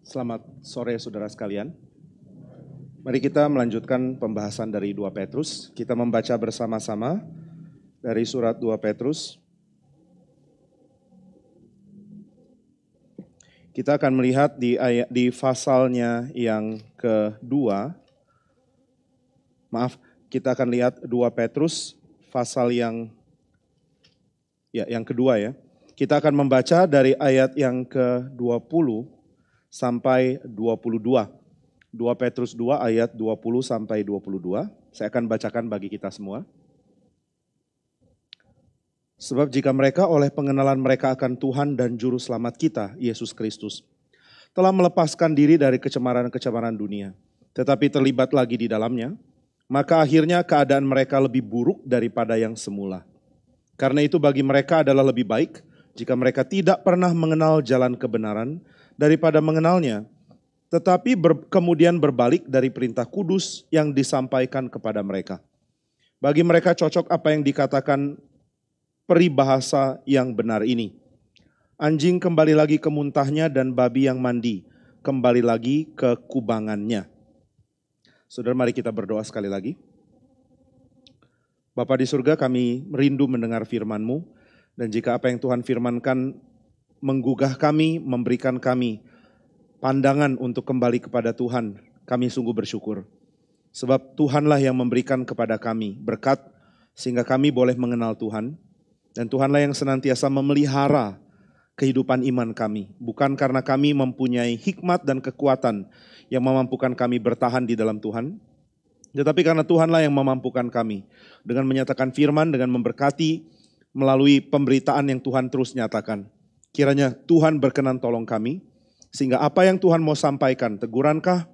Selamat sore saudara sekalian. Mari kita melanjutkan pembahasan dari 2 Petrus. Kita membaca bersama-sama dari surat 2 Petrus. Kita akan melihat di pasalnya yang kedua. Kita akan lihat 2 Petrus pasal yang kedua ya. Kita akan membaca dari ayat yang ke-20 sampai 22. 2 Petrus 2 ayat 20 sampai 22. Saya akan bacakan bagi kita semua. Sebab jika mereka oleh pengenalan mereka akan Tuhan dan Juru Selamat kita, Yesus Kristus, telah melepaskan diri dari kecemaran-kecemaran dunia, tetapi terlibat lagi di dalamnya, maka akhirnya keadaan mereka lebih buruk daripada yang semula. Karena itu bagi mereka adalah lebih baik jika mereka tidak pernah mengenal jalan kebenaran daripada mengenalnya, tetapi kemudian berbalik dari perintah kudus yang disampaikan kepada mereka. Bagi mereka cocok apa yang dikatakan peribahasa yang benar ini. Anjing kembali lagi ke muntahnya dan babi yang mandi kembali lagi ke kubangannya. Saudara, mari kita berdoa sekali lagi. Bapa di surga, kami merindu mendengar firman-Mu, dan jika apa yang Tuhan firmankan menggugah kami, memberikan kami pandangan untuk kembali kepada Tuhan, kami sungguh bersyukur. Sebab Tuhanlah yang memberikan kepada kami berkat sehingga kami boleh mengenal Tuhan. Dan Tuhanlah yang senantiasa memelihara kehidupan iman kami. Bukan karena kami mempunyai hikmat dan kekuatan yang memampukan kami bertahan di dalam Tuhan, tetapi karena Tuhanlah yang memampukan kami dengan menyatakan firman, dengan memberkati melalui pemberitaan yang Tuhan terus nyatakan. Kiranya Tuhan berkenan tolong kami, sehingga apa yang Tuhan mau sampaikan, tegurankah,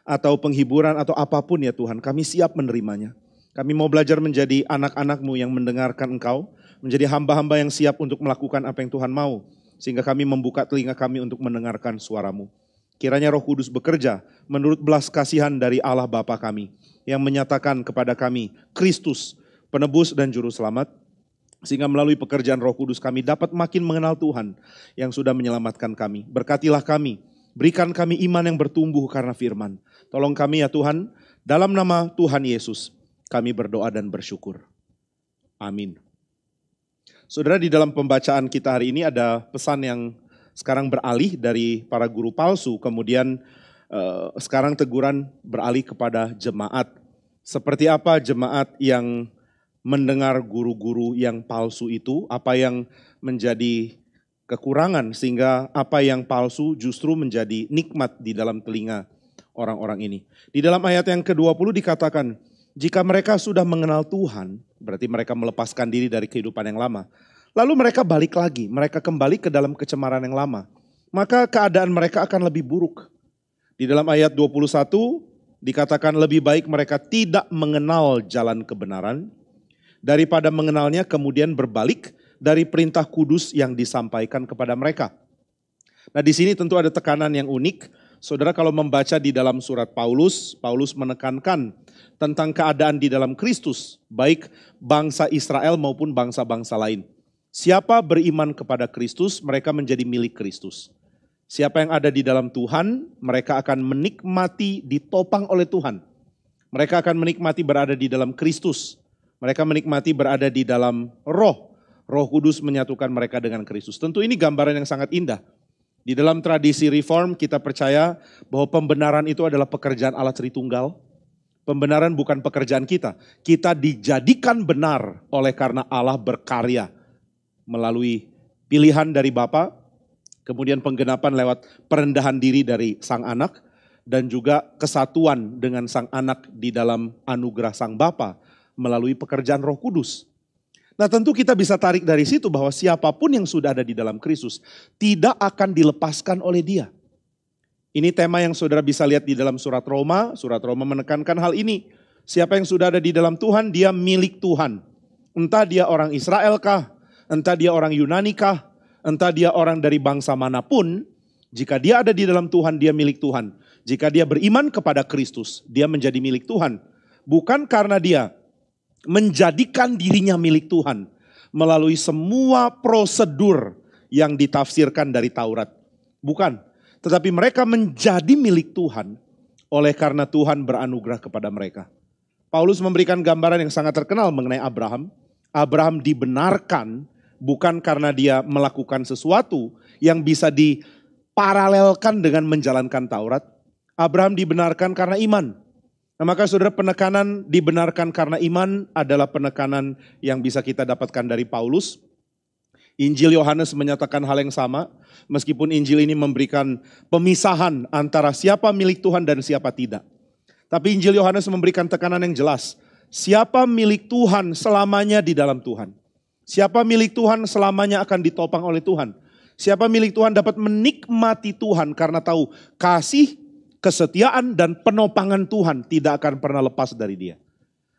atau penghiburan, atau apapun ya Tuhan, kami siap menerimanya. Kami mau belajar menjadi anak-anak-Mu yang mendengarkan Engkau, menjadi hamba-hamba yang siap untuk melakukan apa yang Tuhan mau, sehingga kami membuka telinga kami untuk mendengarkan suara-Mu. Kiranya Roh Kudus bekerja menurut belas kasihan dari Allah Bapa kami, yang menyatakan kepada kami Kristus, penebus dan juru selamat, sehingga melalui pekerjaan Roh Kudus kami dapat makin mengenal Tuhan yang sudah menyelamatkan kami. Berkatilah kami, berikan kami iman yang bertumbuh karena firman. Tolong kami ya Tuhan, dalam nama Tuhan Yesus kami berdoa dan bersyukur. Amin. Saudara, di dalam pembacaan kita hari ini ada pesan yang sekarang beralih dari para guru palsu, kemudian sekarang teguran beralih kepada jemaat. Seperti apa jemaat yang mendengar guru-guru yang palsu itu, apa yang menjadi kekurangan sehingga apa yang palsu justru menjadi nikmat di dalam telinga orang-orang ini. Di dalam ayat yang ke-20 dikatakan, jika mereka sudah mengenal Tuhan, berarti mereka melepaskan diri dari kehidupan yang lama. Lalu mereka balik lagi, mereka kembali ke dalam kecemaran yang lama. Maka keadaan mereka akan lebih buruk. Di dalam ayat 21 dikatakan lebih baik mereka tidak mengenal jalan kebenaran, daripada mengenalnya kemudian berbalik dari perintah kudus yang disampaikan kepada mereka. Nah, di sini tentu ada tekanan yang unik. Saudara, kalau membaca di dalam surat Paulus menekankan tentang keadaan di dalam Kristus, baik bangsa Israel maupun bangsa-bangsa lain. Siapa beriman kepada Kristus, mereka menjadi milik Kristus. Siapa yang ada di dalam Tuhan, mereka akan menikmati ditopang oleh Tuhan. Mereka akan menikmati berada di dalam Kristus. Mereka menikmati berada di dalam Roh. Roh Kudus menyatukan mereka dengan Kristus. Tentu ini gambaran yang sangat indah. Di dalam tradisi reform kita percaya bahwa pembenaran itu adalah pekerjaan Allah Tritunggal. Pembenaran bukan pekerjaan kita. Kita dijadikan benar oleh karena Allah berkarya melalui pilihan dari Bapa, kemudian penggenapan lewat perendahan diri dari Sang Anak, dan juga kesatuan dengan Sang Anak di dalam anugerah Sang Bapa melalui pekerjaan Roh Kudus. Nah, tentu kita bisa tarik dari situ bahwa siapapun yang sudah ada di dalam Kristus tidak akan dilepaskan oleh Dia. Ini tema yang saudara bisa lihat di dalam surat Roma. Surat Roma menekankan hal ini. Siapa yang sudah ada di dalam Tuhan, dia milik Tuhan. Entah dia orang Israel kah, entah dia orang Yunani kah, entah dia orang dari bangsa manapun, jika dia ada di dalam Tuhan, dia milik Tuhan. Jika dia beriman kepada Kristus, dia menjadi milik Tuhan. Bukan karena dia menjadikan dirinya milik Tuhan melalui semua prosedur yang ditafsirkan dari Taurat. Bukan. tetapi mereka menjadi milik Tuhan oleh karena Tuhan beranugerah kepada mereka. Paulus memberikan gambaran yang sangat terkenal mengenai Abraham. Abraham dibenarkan bukan karena dia melakukan sesuatu yang bisa diparalelkan dengan menjalankan Taurat. Abraham dibenarkan karena iman. Nah, maka saudara, penekanan dibenarkan karena iman adalah penekanan yang bisa kita dapatkan dari Paulus. Injil Yohanes menyatakan hal yang sama, meskipun Injil ini memberikan pemisahan antara siapa milik Tuhan dan siapa tidak. Tapi Injil Yohanes memberikan tekanan yang jelas. Siapa milik Tuhan selamanya di dalam Tuhan. Siapa milik Tuhan selamanya akan ditopang oleh Tuhan. Siapa milik Tuhan dapat menikmati Tuhan karena tahu kasih, kesetiaan dan penopangan Tuhan tidak akan pernah lepas dari dia.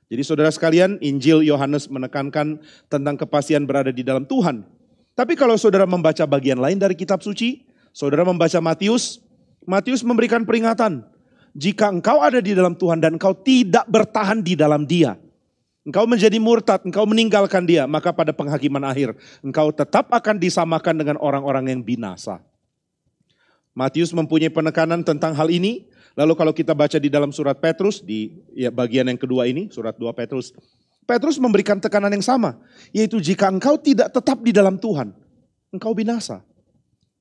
Jadi saudara sekalian, Injil Yohanes menekankan tentang kepastian berada di dalam Tuhan. Tapi kalau saudara membaca bagian lain dari kitab suci, saudara membaca Matius, Matius memberikan peringatan. Jika engkau ada di dalam Tuhan dan engkau tidak bertahan di dalam dia, engkau menjadi murtad, engkau meninggalkan dia, maka pada penghakiman akhir, engkau tetap akan disamakan dengan orang-orang yang binasa. Matius mempunyai penekanan tentang hal ini. Lalu kalau kita baca di dalam surat Petrus, di bagian yang kedua ini, surat 2 Petrus. Petrus memberikan tekanan yang sama, yaitu jika engkau tidak tetap di dalam Tuhan, engkau binasa.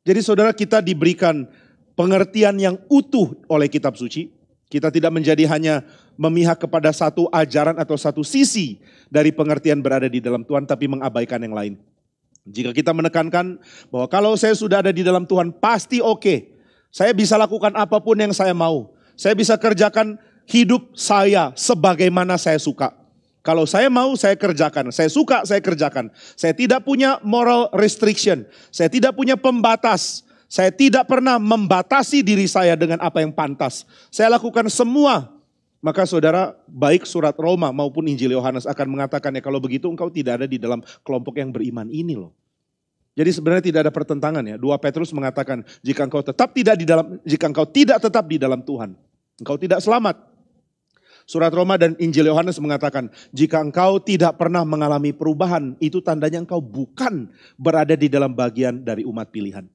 Jadi saudara, kita diberikan pengertian yang utuh oleh kitab suci. Kita tidak menjadi hanya memihak kepada satu ajaran atau satu sisi dari pengertian berada di dalam Tuhan, tapi mengabaikan yang lain. Jika kita menekankan bahwa kalau saya sudah ada di dalam Tuhan, pasti oke. Saya bisa lakukan apapun yang saya mau. Saya bisa kerjakan hidup saya sebagaimana saya suka. Kalau saya mau, saya kerjakan. Saya suka, saya kerjakan. Saya tidak punya moral restriction. Saya tidak punya pembatas. Saya tidak pernah membatasi diri saya dengan apa yang pantas. Saya lakukan semua. Maka saudara, baik surat Roma maupun Injil Yohanes akan mengatakan, ya kalau begitu engkau tidak ada di dalam kelompok yang beriman ini loh. Jadi sebenarnya tidak ada pertentangan ya. 2 Petrus mengatakan, jika engkau tidak tetap di dalam Tuhan, engkau tidak selamat. Surat Roma dan Injil Yohanes mengatakan, jika engkau tidak pernah mengalami perubahan, itu tandanya engkau bukan berada di dalam bagian dari umat pilihan.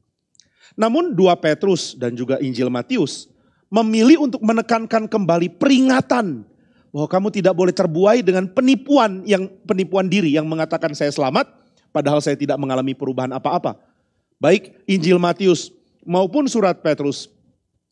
Namun 2 Petrus dan juga Injil Matius memilih untuk menekankan kembali peringatan bahwa kamu tidak boleh terbuai dengan penipuan diri yang mengatakan saya selamat, padahal saya tidak mengalami perubahan apa-apa. Baik Injil Matius maupun surat Petrus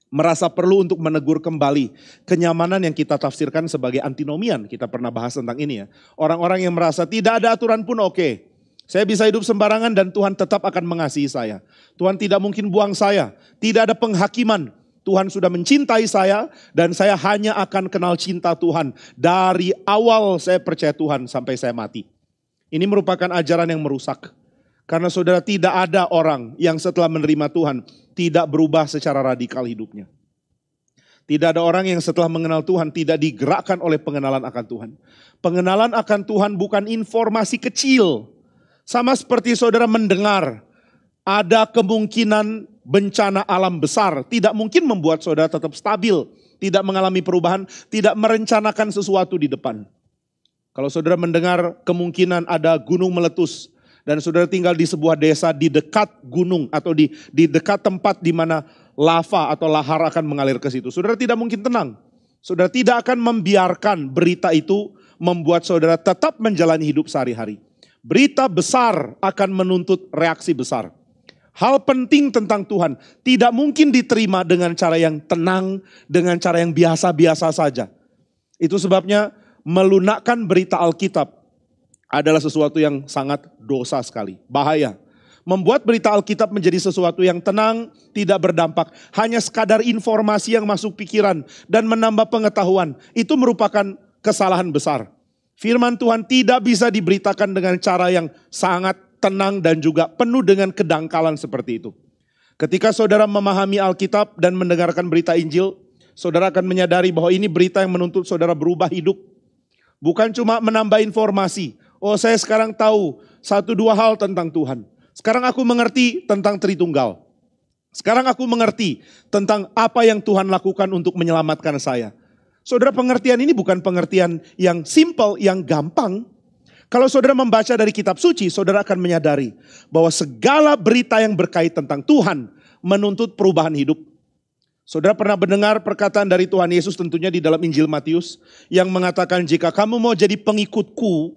merasa perlu untuk menegur kembali kenyamanan yang kita tafsirkan sebagai antinomian. Kita pernah bahas tentang ini ya. Orang-orang yang merasa tidak ada aturan pun oke. Saya bisa hidup sembarangan dan Tuhan tetap akan mengasihi saya. Tuhan tidak mungkin buang saya. Tidak ada penghakiman. Tuhan sudah mencintai saya dan saya hanya akan kenal cinta Tuhan dari awal saya percaya Tuhan sampai saya mati. Ini merupakan ajaran yang merusak. Karena saudara, tidak ada orang yang setelah menerima Tuhan tidak berubah secara radikal hidupnya. Tidak ada orang yang setelah mengenal Tuhan tidak digerakkan oleh pengenalan akan Tuhan. Pengenalan akan Tuhan bukan informasi kecil. Sama seperti saudara mendengar ada kemungkinan bencana alam besar. Tidak mungkin membuat saudara tetap stabil. Tidak mengalami perubahan, tidak merencanakan sesuatu di depan. Kalau saudara mendengar kemungkinan ada gunung meletus, dan saudara tinggal di sebuah desa di dekat gunung atau di dekat tempat di mana lava atau lahar akan mengalir ke situ. Saudara tidak mungkin tenang. Saudara tidak akan membiarkan berita itu membuat saudara tetap menjalani hidup sehari-hari. Berita besar akan menuntut reaksi besar. Hal penting tentang Tuhan tidak mungkin diterima dengan cara yang tenang, dengan cara yang biasa-biasa saja. Itu sebabnya melunakkan berita Alkitab adalah sesuatu yang sangat dosa sekali, bahaya. Membuat berita Alkitab menjadi sesuatu yang tenang, tidak berdampak, hanya sekadar informasi yang masuk pikiran dan menambah pengetahuan, itu merupakan kesalahan besar. Firman Tuhan tidak bisa diberitakan dengan cara yang sangat tenang dan juga penuh dengan kedangkalan seperti itu. Ketika saudara memahami Alkitab dan mendengarkan berita Injil, saudara akan menyadari bahwa ini berita yang menuntut saudara berubah hidup. Bukan cuma menambah informasi. Oh, saya sekarang tahu 1-2 hal tentang Tuhan. Sekarang aku mengerti tentang Tritunggal. Sekarang aku mengerti tentang apa yang Tuhan lakukan untuk menyelamatkan saya. Saudara, pengertian ini bukan pengertian yang simple, yang gampang. Kalau saudara membaca dari kitab suci, saudara akan menyadari bahwa segala berita yang berkait tentang Tuhan menuntut perubahan hidup. Saudara pernah mendengar perkataan dari Tuhan Yesus tentunya di dalam Injil Matius yang mengatakan jika kamu mau jadi pengikutku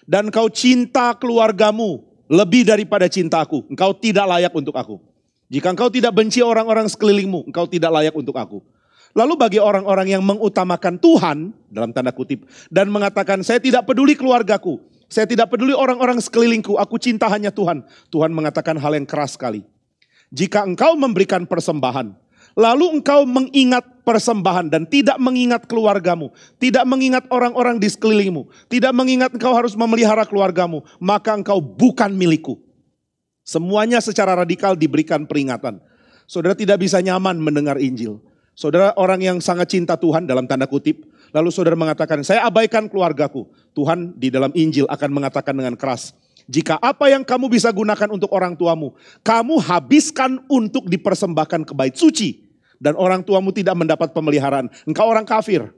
dan kau cinta keluargamu lebih daripada cintaku, engkau tidak layak untuk aku. Jika engkau tidak benci orang-orang sekelilingmu, engkau tidak layak untuk aku. Lalu bagi orang-orang yang mengutamakan Tuhan, dalam tanda kutip, dan mengatakan saya tidak peduli keluargaku, saya tidak peduli orang-orang sekelilingku, aku cinta hanya Tuhan. Tuhan mengatakan hal yang keras sekali. Jika engkau memberikan persembahan, lalu engkau mengingat persembahan dan tidak mengingat keluargamu, tidak mengingat orang-orang di sekelilingmu, tidak mengingat engkau harus memelihara keluargamu, maka engkau bukan milikku. Semuanya secara radikal diberikan peringatan. Saudara tidak bisa nyaman mendengar Injil. Saudara orang yang sangat cinta Tuhan dalam tanda kutip, lalu saudara mengatakan saya abaikan keluargaku. Tuhan di dalam Injil akan mengatakan dengan keras, jika apa yang kamu bisa gunakan untuk orang tuamu, kamu habiskan untuk dipersembahkan ke bait suci, dan orang tuamu tidak mendapat pemeliharaan, engkau orang kafir,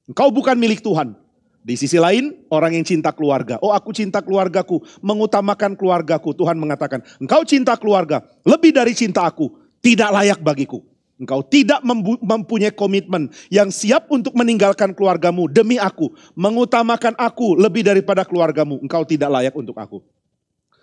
engkau bukan milik Tuhan. Di sisi lain, orang yang cinta keluarga, oh aku cinta keluargaku, mengutamakan keluargaku. Tuhan mengatakan, engkau cinta keluarga, lebih dari cinta aku, tidak layak bagiku. Engkau tidak mempunyai komitmen yang siap untuk meninggalkan keluargamu demi aku. Mengutamakan aku lebih daripada keluargamu, engkau tidak layak untuk aku.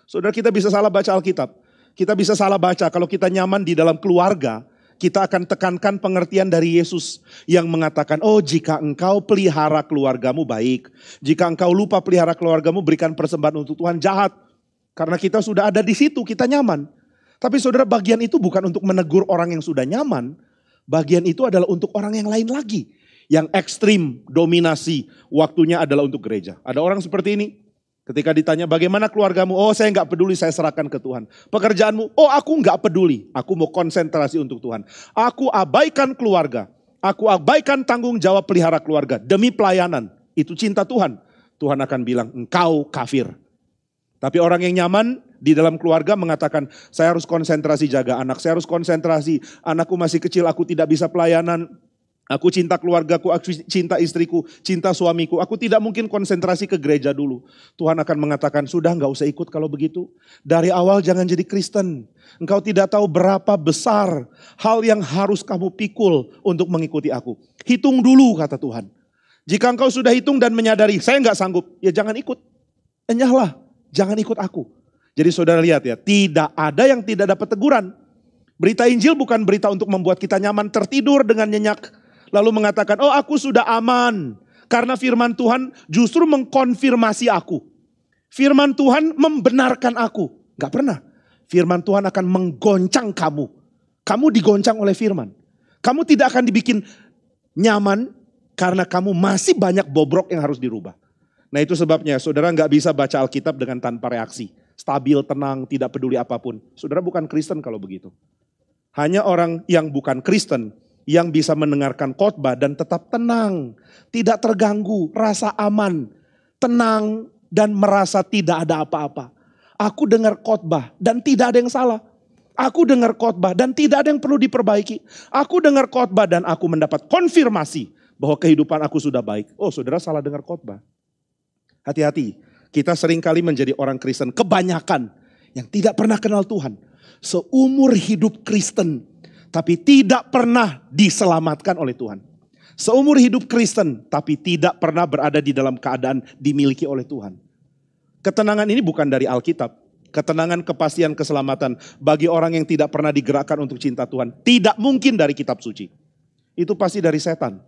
Saudara kita bisa salah baca Alkitab. Kita bisa salah baca kalau kita nyaman di dalam keluarga. Kita akan tekankan pengertian dari Yesus yang mengatakan, oh jika engkau pelihara keluargamu baik. Jika engkau lupa pelihara keluargamu berikan persembahan untuk Tuhan jahat. Karena kita sudah ada di situ, kita nyaman. Tapi saudara bagian itu bukan untuk menegur orang yang sudah nyaman. Bagian itu adalah untuk orang yang lain lagi. Yang ekstrim, dominasi, waktunya adalah untuk gereja. Ada orang seperti ini. Ketika ditanya bagaimana keluargamu, oh saya nggak peduli, saya serahkan ke Tuhan. Pekerjaanmu, oh aku nggak peduli, aku mau konsentrasi untuk Tuhan. Aku abaikan keluarga, aku abaikan tanggung jawab pelihara keluarga demi pelayanan. Itu cinta Tuhan. Tuhan akan bilang engkau kafir. Tapi orang yang nyaman di dalam keluarga mengatakan saya harus konsentrasi jaga anak, saya harus konsentrasi, anakku masih kecil, aku tidak bisa pelayanan. Aku cinta keluargaku, aku cinta istriku, cinta suamiku. Aku tidak mungkin konsentrasi ke gereja dulu. Tuhan akan mengatakan, sudah gak usah ikut kalau begitu. Dari awal jangan jadi Kristen. Engkau tidak tahu berapa besar hal yang harus kamu pikul untuk mengikuti aku. Hitung dulu kata Tuhan. Jika engkau sudah hitung dan menyadari, saya gak sanggup, ya jangan ikut. Enyahlah, jangan ikut aku. Jadi saudara lihat ya, tidak ada yang tidak dapat teguran. Berita Injil bukan berita untuk membuat kita nyaman tertidur dengan nyenyak. Lalu mengatakan, oh aku sudah aman. Karena firman Tuhan justru mengkonfirmasi aku. Firman Tuhan membenarkan aku. Gak pernah. Firman Tuhan akan menggoncang kamu. Kamu digoncang oleh firman. Kamu tidak akan dibikin nyaman karena kamu masih banyak bobrok yang harus dirubah. Nah itu sebabnya saudara gak bisa baca Alkitab dengan tanpa reaksi. Stabil, tenang, tidak peduli apapun. Saudara bukan Kristen kalau begitu. Hanya orang yang bukan Kristen yang bisa mendengarkan khotbah dan tetap tenang, tidak terganggu, rasa aman, tenang dan merasa tidak ada apa-apa. Aku dengar khotbah dan tidak ada yang salah. Aku dengar khotbah dan tidak ada yang perlu diperbaiki. Aku dengar khotbah dan aku mendapat konfirmasi bahwa kehidupan aku sudah baik. Oh, saudara salah dengar khotbah. Hati-hati, kita seringkali menjadi orang Kristen kebanyakan yang tidak pernah kenal Tuhan. Seumur hidup Kristen tapi tidak pernah diselamatkan oleh Tuhan. Seumur hidup Kristen, tapi tidak pernah berada di dalam keadaan dimiliki oleh Tuhan. Ketenangan ini bukan dari Alkitab. Ketenangan, kepastian, keselamatan bagi orang yang tidak pernah digerakkan untuk cinta Tuhan. Tidak mungkin dari kitab suci. Itu pasti dari setan.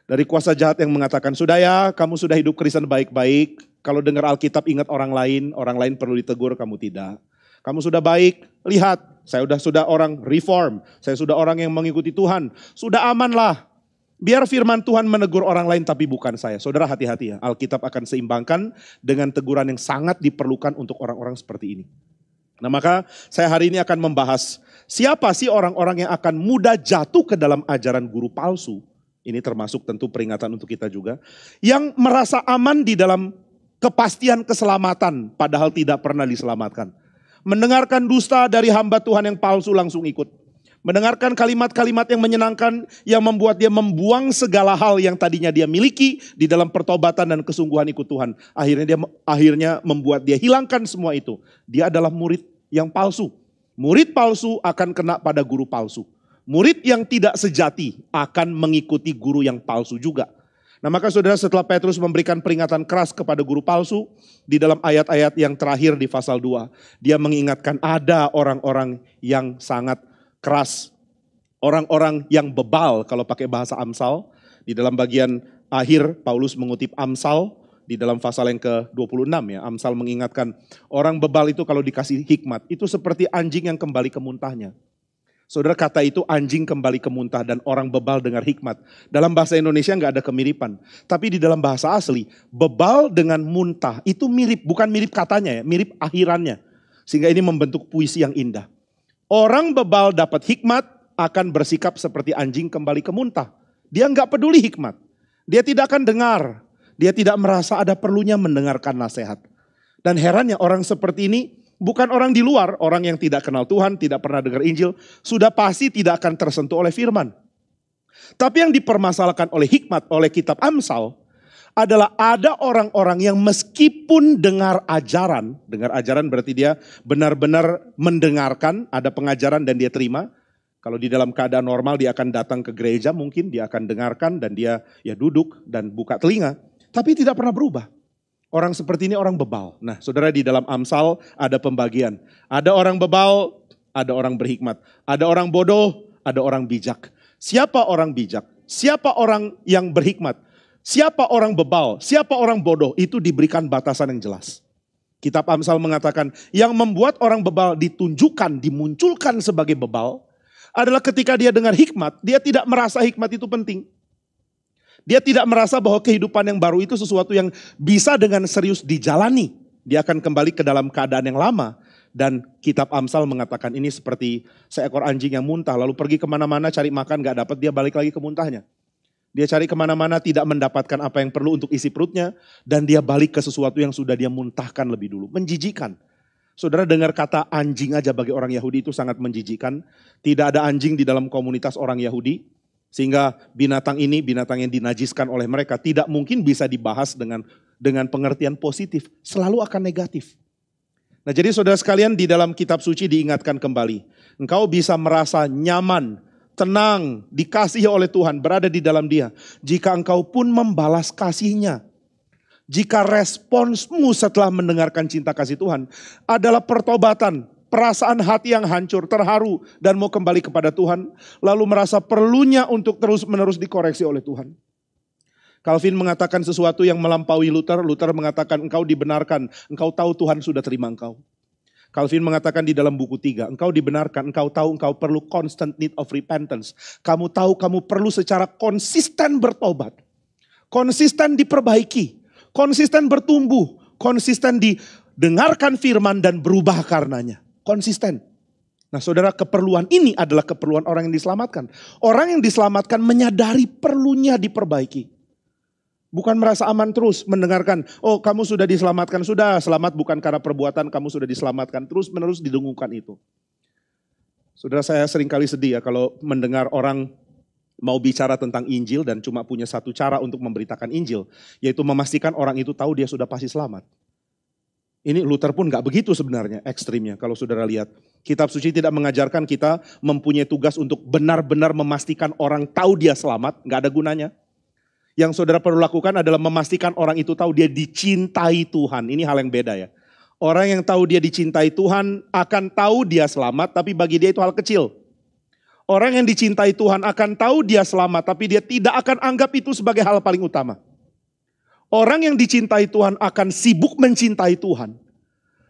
Dari kuasa jahat yang mengatakan, sudah ya kamu sudah hidup Kristen baik-baik. Kalau dengar Alkitab ingat orang lain perlu ditegur, kamu tidak. Kamu sudah baik, lihat, saya sudah orang reform, saya sudah orang yang mengikuti Tuhan, sudah amanlah. Biar firman Tuhan menegur orang lain tapi bukan saya. Saudara hati-hati ya, Alkitab akan seimbangkan dengan teguran yang sangat diperlukan untuk orang-orang seperti ini. Nah maka saya hari ini akan membahas siapa sih orang-orang yang akan mudah jatuh ke dalam ajaran guru palsu. Ini termasuk tentu peringatan untuk kita juga. Yang merasa aman di dalam kepastian keselamatan padahal tidak pernah diselamatkan. Mendengarkan dusta dari hamba Tuhan yang palsu langsung ikut. Mendengarkan kalimat-kalimat yang menyenangkan yang membuat dia membuang segala hal yang tadinya dia miliki di dalam pertobatan dan kesungguhan ikut Tuhan. Akhirnya membuat dia hilangkan semua itu. Dia adalah murid yang palsu. Murid palsu akan kena pada guru palsu. Murid yang tidak sejati akan mengikuti guru yang palsu juga. Nah maka saudara, setelah Petrus memberikan peringatan keras kepada guru palsu, di dalam ayat-ayat yang terakhir di pasal 2, dia mengingatkan ada orang-orang yang sangat keras. Orang-orang yang bebal kalau pakai bahasa Amsal. Di dalam bagian akhir Paulus mengutip Amsal. Di dalam pasal yang ke-26 ya, Amsal mengingatkan orang bebal itu kalau dikasih hikmat, itu seperti anjing yang kembali ke muntahnya. Saudara, kata itu anjing kembali ke muntah dan orang bebal dengar hikmat. Dalam bahasa Indonesia nggak ada kemiripan. Tapi di dalam bahasa asli, bebal dengan muntah itu mirip, bukan mirip katanya ya, mirip akhirannya. Sehingga ini membentuk puisi yang indah. Orang bebal dapat hikmat akan bersikap seperti anjing kembali ke muntah. Dia nggak peduli hikmat. Dia tidak akan dengar. Dia tidak merasa ada perlunya mendengarkan nasihat. Dan herannya orang seperti ini bukan orang di luar, orang yang tidak kenal Tuhan, tidak pernah dengar Injil, sudah pasti tidak akan tersentuh oleh firman. Tapi yang dipermasalahkan oleh hikmat, oleh kitab Amsal, adalah ada orang-orang yang meskipun dengar ajaran berarti dia benar-benar mendengarkan, ada pengajaran dan dia terima. Kalau di dalam keadaan normal dia akan datang ke gereja, mungkin dia akan dengarkan dan dia ya duduk dan buka telinga. Tapi tidak pernah berubah. Orang seperti ini orang bebal. Nah saudara, di dalam Amsal ada pembagian. Ada orang bebal, ada orang berhikmat. Ada orang bodoh, ada orang bijak. Siapa orang bijak? Siapa orang yang berhikmat? Siapa orang bebal? Siapa orang bodoh? Itu diberikan batasan yang jelas. Kitab Amsal mengatakan yang membuat orang bebal ditunjukkan, dimunculkan sebagai bebal adalah ketika dia dengar hikmat, dia tidak merasa hikmat itu penting. Dia tidak merasa bahwa kehidupan yang baru itu sesuatu yang bisa dengan serius dijalani. Dia akan kembali ke dalam keadaan yang lama. Dan kitab Amsal mengatakan ini seperti seekor anjing yang muntah. Lalu pergi kemana-mana cari makan gak dapat, dia balik lagi ke muntahnya. Dia cari kemana-mana tidak mendapatkan apa yang perlu untuk isi perutnya. Dan dia balik ke sesuatu yang sudah dia muntahkan lebih dulu. Menjijikan. Saudara dengar kata anjing aja bagi orang Yahudi itu sangat menjijikan. Tidak ada anjing di dalam komunitas orang Yahudi. Sehingga binatang ini, binatang yang dinajiskan oleh mereka tidak mungkin bisa dibahas dengan pengertian positif. Selalu akan negatif. Nah jadi saudara sekalian, di dalam kitab suci diingatkan kembali. Engkau bisa merasa nyaman, tenang, dikasihi oleh Tuhan, berada di dalam Dia. Jika engkau pun membalas kasihnya. Jika responsmu setelah mendengarkan cinta kasih Tuhan adalah pertobatan, perasaan hati yang hancur, terharu, dan mau kembali kepada Tuhan. Lalu merasa perlunya untuk terus-menerus dikoreksi oleh Tuhan. Calvin mengatakan sesuatu yang melampaui Luther. Luther mengatakan engkau dibenarkan, engkau tahu Tuhan sudah terima engkau. Calvin mengatakan di dalam buku 3, engkau dibenarkan, engkau tahu engkau perlu constant need of repentance. Kamu tahu kamu perlu secara konsisten bertobat. Konsisten diperbaiki, konsisten bertumbuh, konsisten didengarkan firman dan berubah karenanya. Konsisten. Nah saudara, keperluan ini adalah keperluan orang yang diselamatkan. Orang yang diselamatkan menyadari perlunya diperbaiki. Bukan merasa aman terus mendengarkan, oh kamu sudah diselamatkan, sudah selamat bukan karena perbuatan, kamu sudah diselamatkan. Terus menerus didengungkan itu. Saudara, saya seringkali sedih ya kalau mendengar orang mau bicara tentang Injil dan cuma punya satu cara untuk memberitakan Injil. Yaitu memastikan orang itu tahu dia sudah pasti selamat. Ini Luther pun gak begitu sebenarnya ekstrimnya kalau saudara lihat. Kitab suci tidak mengajarkan kita mempunyai tugas untuk benar-benar memastikan orang tahu dia selamat. Gak ada gunanya. Yang saudara perlu lakukan adalah memastikan orang itu tahu dia dicintai Tuhan. Ini hal yang beda ya. Orang yang tahu dia dicintai Tuhan akan tahu dia selamat, tapi bagi dia itu hal kecil. Orang yang dicintai Tuhan akan tahu dia selamat, tapi dia tidak akan anggap itu sebagai hal paling utama. Orang yang dicintai Tuhan akan sibuk mencintai Tuhan.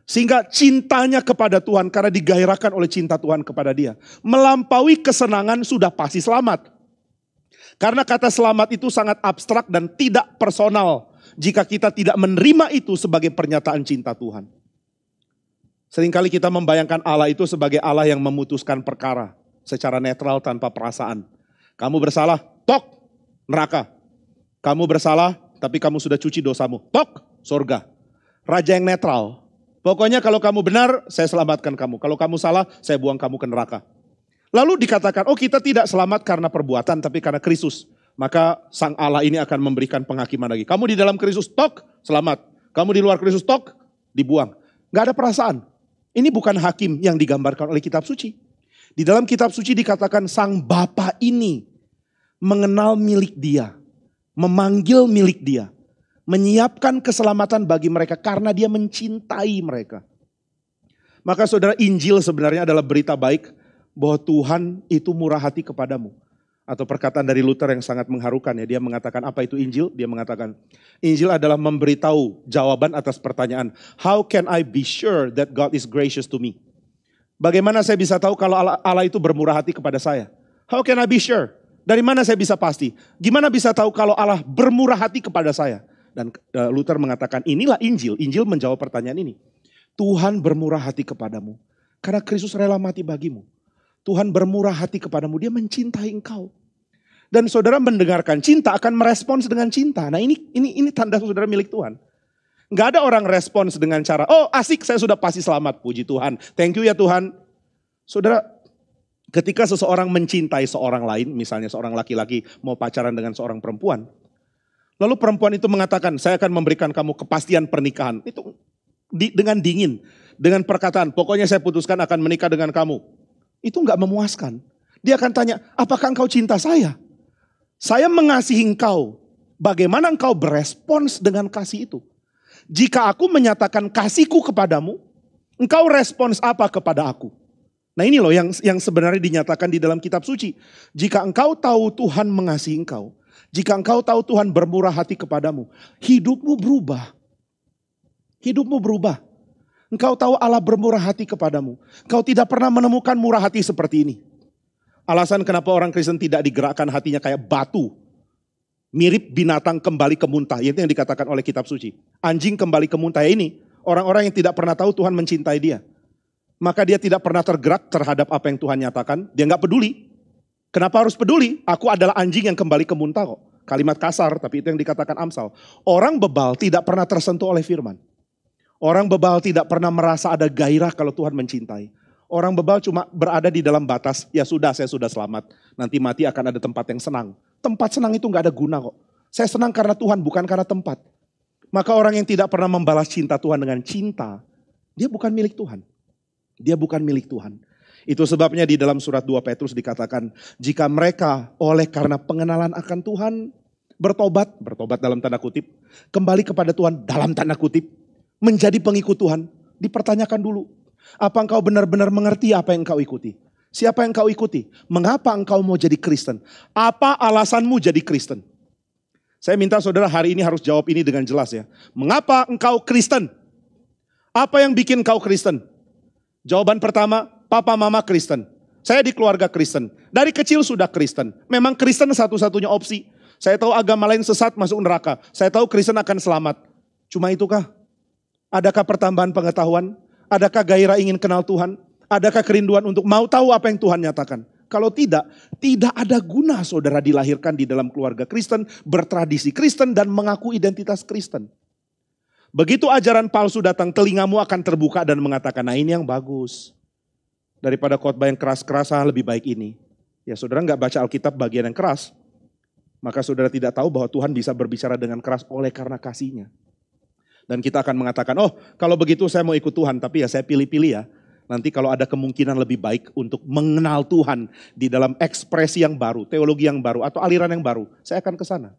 Sehingga cintanya kepada Tuhan karena digairahkan oleh cinta Tuhan kepada dia. Melampaui kesenangan sudah pasti selamat. Karena kata selamat itu sangat abstrak dan tidak personal. Jika kita tidak menerima itu sebagai pernyataan cinta Tuhan. Seringkali kita membayangkan Allah itu sebagai Allah yang memutuskan perkara. Secara netral tanpa perasaan. Kamu bersalah, tok, neraka. Kamu bersalah, tapi kamu sudah cuci dosamu. Tok, surga. Raja yang netral. Pokoknya kalau kamu benar, saya selamatkan kamu. Kalau kamu salah, saya buang kamu ke neraka. Lalu dikatakan, oh kita tidak selamat karena perbuatan, tapi karena Kristus. Maka sang Allah ini akan memberikan penghakiman lagi. Kamu di dalam Kristus, tok, selamat. Kamu di luar Kristus, tok, dibuang. Gak ada perasaan. Ini bukan hakim yang digambarkan oleh kitab suci. Di dalam kitab suci dikatakan sang Bapa ini mengenal milik dia, memanggil milik dia, menyiapkan keselamatan bagi mereka karena dia mencintai mereka. Maka saudara, Injil sebenarnya adalah berita baik bahwa Tuhan itu murah hati kepadamu. Atau perkataan dari Luther yang sangat mengharukan ya, dia mengatakan apa itu Injil? Dia mengatakan Injil adalah memberitahu jawaban atas pertanyaan, how can I be sure that God is gracious to me? Bagaimana saya bisa tahu kalau Allah itu bermurah hati kepada saya? How can I be sure? Dari mana saya bisa pasti? Gimana bisa tahu kalau Allah bermurah hati kepada saya? Dan Luther mengatakan inilah Injil. Injil menjawab pertanyaan ini. Tuhan bermurah hati kepadamu karena Kristus rela mati bagimu. Tuhan bermurah hati kepadamu, dia mencintai engkau. Dan saudara mendengarkan cinta akan merespons dengan cinta. Nah ini tanda saudara milik Tuhan. Gak ada orang respons dengan cara, oh asik saya sudah pasti selamat, puji Tuhan. Thank you ya Tuhan. Saudara, ketika seseorang mencintai seorang lain, misalnya seorang laki-laki mau pacaran dengan seorang perempuan. Lalu perempuan itu mengatakan, saya akan memberikan kamu kepastian pernikahan. Itu dengan dingin, dengan perkataan, pokoknya saya putuskan akan menikah dengan kamu. Itu gak memuaskan. Dia akan tanya, apakah engkau cinta saya? Saya mengasihi engkau. Bagaimana engkau berespons dengan kasih itu? Jika aku menyatakan kasihku kepadamu, engkau respons apa kepada aku? Nah ini loh yang sebenarnya dinyatakan di dalam kitab suci. Jika engkau tahu Tuhan mengasihi engkau, jika engkau tahu Tuhan bermurah hati kepadamu, hidupmu berubah. Hidupmu berubah. Engkau tahu Allah bermurah hati kepadamu. Engkau tidak pernah menemukan murah hati seperti ini. Alasan kenapa orang Kristen tidak digerakkan hatinya kayak batu. Mirip binatang kembali ke muntah. Itu yang dikatakan oleh kitab suci. Anjing kembali ke muntah. Ini orang-orang yang tidak pernah tahu Tuhan mencintai dia. Maka dia tidak pernah tergerak terhadap apa yang Tuhan nyatakan. Dia gak peduli. Kenapa harus peduli? Aku adalah anjing yang kembali ke muntah kok. Kalimat kasar tapi itu yang dikatakan Amsal. Orang bebal tidak pernah tersentuh oleh firman. Orang bebal tidak pernah merasa ada gairah kalau Tuhan mencintai. Orang bebal cuma berada di dalam batas, ya sudah saya sudah selamat. Nanti mati akan ada tempat yang senang. Tempat senang itu gak ada guna kok. Saya senang karena Tuhan, bukan karena tempat. Maka orang yang tidak pernah membalas cinta Tuhan dengan cinta, dia bukan milik Tuhan. Dia bukan milik Tuhan. Itu sebabnya di dalam surat 2 Petrus dikatakan, jika mereka oleh karena pengenalan akan Tuhan, bertobat dalam tanda kutip, kembali kepada Tuhan dalam tanda kutip, menjadi pengikut Tuhan, dipertanyakan dulu. Apa engkau benar-benar mengerti apa yang engkau ikuti? Siapa yang engkau ikuti? Mengapa engkau mau jadi Kristen? Apa alasanmu jadi Kristen? Saya minta saudara hari ini harus jawab ini dengan jelas ya. Mengapa engkau Kristen? Apa yang bikin engkau Kristen? Jawaban pertama, papa mama Kristen. Saya di keluarga Kristen. Dari kecil sudah Kristen. Memang Kristen satu-satunya opsi. Saya tahu agama lain sesat masuk neraka. Saya tahu Kristen akan selamat. Cuma itukah? Adakah pertambahan pengetahuan? Adakah gairah ingin kenal Tuhan? Adakah kerinduan untuk mau tahu apa yang Tuhan nyatakan? Kalau tidak, tidak ada guna saudara dilahirkan di dalam keluarga Kristen, bertradisi Kristen dan mengaku identitas Kristen. Begitu ajaran palsu datang, telingamu akan terbuka dan mengatakan, nah ini yang bagus. Daripada khotbah yang keras-kerasan lebih baik ini. Ya saudara nggak baca Alkitab bagian yang keras. Maka saudara tidak tahu bahwa Tuhan bisa berbicara dengan keras oleh karena kasih-Nya. Dan kita akan mengatakan, oh kalau begitu saya mau ikut Tuhan, tapi ya saya pilih-pilih ya. Nanti kalau ada kemungkinan lebih baik untuk mengenal Tuhan di dalam ekspresi yang baru, teologi yang baru, atau aliran yang baru, saya akan ke sana.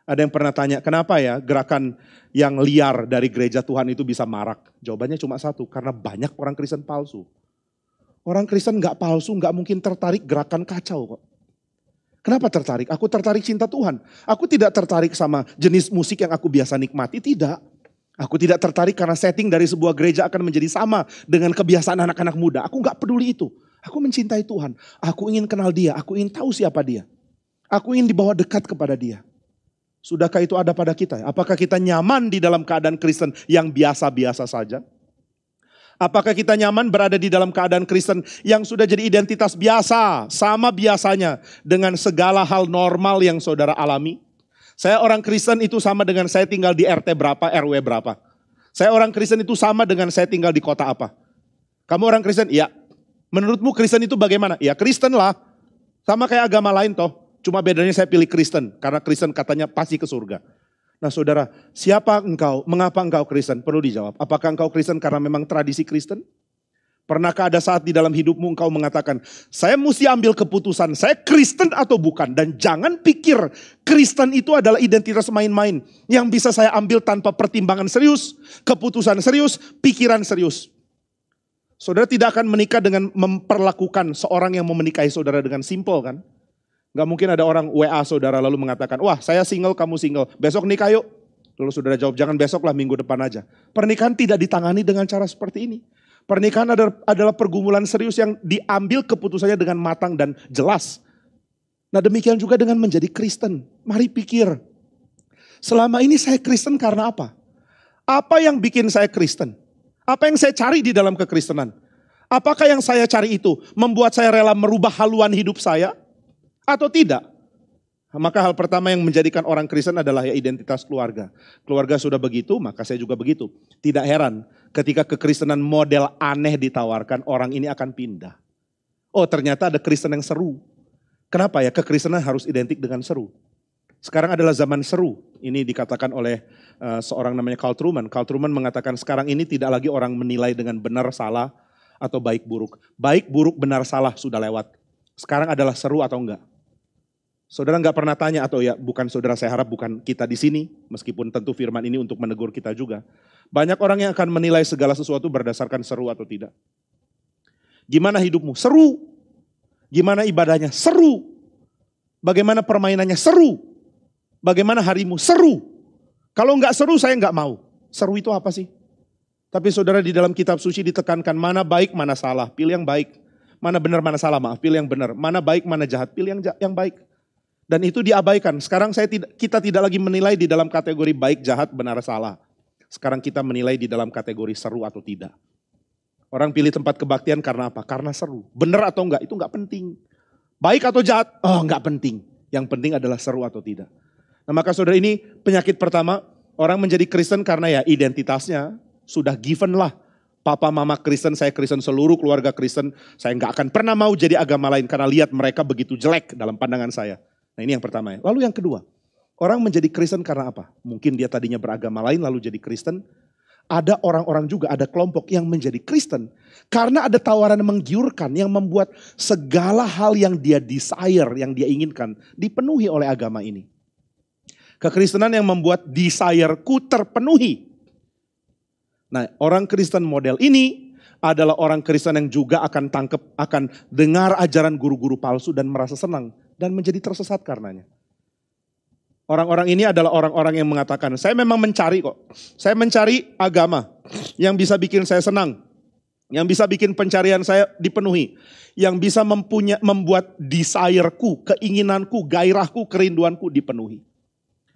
Ada yang pernah tanya, kenapa ya gerakan yang liar dari gereja Tuhan itu bisa marak? Jawabannya cuma satu, karena banyak orang Kristen palsu. Orang Kristen gak palsu, gak mungkin tertarik gerakan kacau kok. Kenapa tertarik? Aku tertarik cinta Tuhan. Aku tidak tertarik sama jenis musik yang aku biasa nikmati, tidak. Aku tidak tertarik karena setting dari sebuah gereja akan menjadi sama dengan kebiasaan anak-anak muda. Aku gak peduli itu. Aku mencintai Tuhan. Aku ingin kenal Dia. Aku ingin tahu siapa Dia. Aku ingin dibawa dekat kepada Dia. Sudahkah itu ada pada kita? Apakah kita nyaman di dalam keadaan Kristen yang biasa-biasa saja? Apakah kita nyaman berada di dalam keadaan Kristen yang sudah jadi identitas biasa, sama biasanya dengan segala hal normal yang saudara alami? Saya orang Kristen itu sama dengan saya tinggal di RT berapa, RW berapa. Saya orang Kristen itu sama dengan saya tinggal di kota apa. Kamu orang Kristen? Iya. Menurutmu Kristen itu bagaimana? Ya Kristen lah. Sama kayak agama lain toh. Cuma bedanya saya pilih Kristen. Karena Kristen katanya pasti ke surga. Nah saudara, siapa engkau? Mengapa engkau Kristen? Perlu dijawab. Apakah engkau Kristen karena memang tradisi Kristen? Pernahkah ada saat di dalam hidupmu engkau mengatakan, saya mesti ambil keputusan, saya Kristen atau bukan. Dan jangan pikir Kristen itu adalah identitas main-main. Yang bisa saya ambil tanpa pertimbangan serius, keputusan serius, pikiran serius. Saudara tidak akan menikah dengan memperlakukan seorang yang mau menikahi saudara dengan simple kan. Gak mungkin ada orang WA saudara lalu mengatakan, wah saya single, kamu single, besok nikah yuk. Lalu saudara jawab, jangan besok lah, minggu depan aja. Pernikahan tidak ditangani dengan cara seperti ini. Pernikahan adalah pergumulan serius yang diambil keputusannya dengan matang dan jelas. Nah demikian juga dengan menjadi Kristen. Mari pikir, selama ini saya Kristen karena apa? Apa yang bikin saya Kristen? Apa yang saya cari di dalam kekristenan? Apakah yang saya cari itu membuat saya rela merubah haluan hidup saya? Atau tidak? Maka hal pertama yang menjadikan orang Kristen adalah ya identitas keluarga. Keluarga sudah begitu, maka saya juga begitu. Tidak heran ketika kekristenan model aneh ditawarkan, orang ini akan pindah. Oh ternyata ada Kristen yang seru. Kenapa ya? Kekristenan harus identik dengan seru. Sekarang adalah zaman seru. Ini dikatakan oleh seorang namanya Carl Trueman. Carl Trueman mengatakan sekarang ini tidak lagi orang menilai dengan benar, salah, atau baik, buruk. Baik, buruk, benar, salah sudah lewat. Sekarang adalah seru atau enggak. Saudara nggak pernah tanya, atau ya bukan saudara, saya harap bukan kita di sini, meskipun tentu firman ini untuk menegur kita juga. Banyak orang yang akan menilai segala sesuatu berdasarkan seru atau tidak. Gimana hidupmu? Seru. Gimana ibadahnya? Seru. Bagaimana permainannya? Seru. Bagaimana harimu? Seru. Kalau nggak seru saya nggak mau. Seru itu apa sih? Tapi saudara di dalam kitab suci ditekankan mana baik, mana salah. Pilih yang baik. Mana benar, mana salah, maaf. Pilih yang benar. Mana baik, mana jahat. Pilih yang baik. Dan itu diabaikan. Sekarang kita tidak lagi menilai di dalam kategori baik, jahat, benar, salah. Sekarang kita menilai di dalam kategori seru atau tidak. Orang pilih tempat kebaktian karena apa? Karena seru. Benar atau enggak, itu enggak penting. Baik atau jahat, oh enggak penting. Yang penting adalah seru atau tidak. Nah maka saudara, ini penyakit pertama. Orang menjadi Kristen karena ya identitasnya sudah given lah. Papa mama Kristen, saya Kristen, seluruh keluarga Kristen. Saya enggak akan pernah mau jadi agama lain karena lihat mereka begitu jelek dalam pandangan saya. Nah ini yang pertama ya. Lalu yang kedua, orang menjadi Kristen karena apa? Mungkin dia tadinya beragama lain lalu jadi Kristen. Ada orang-orang juga, ada kelompok yang menjadi Kristen. Karena ada tawaran menggiurkan yang membuat segala hal yang dia desire, yang dia inginkan dipenuhi oleh agama ini. Kekristenan yang membuat desire-ku terpenuhi. Nah orang Kristen model ini adalah orang Kristen yang juga akan dengar ajaran guru-guru palsu dan merasa senang. Dan menjadi tersesat karenanya. Orang-orang ini adalah orang-orang yang mengatakan, saya memang mencari kok. Saya mencari agama yang bisa bikin saya senang. Yang bisa bikin pencarian saya dipenuhi. Yang bisa membuat desire-ku, keinginanku, gairahku, kerinduanku dipenuhi.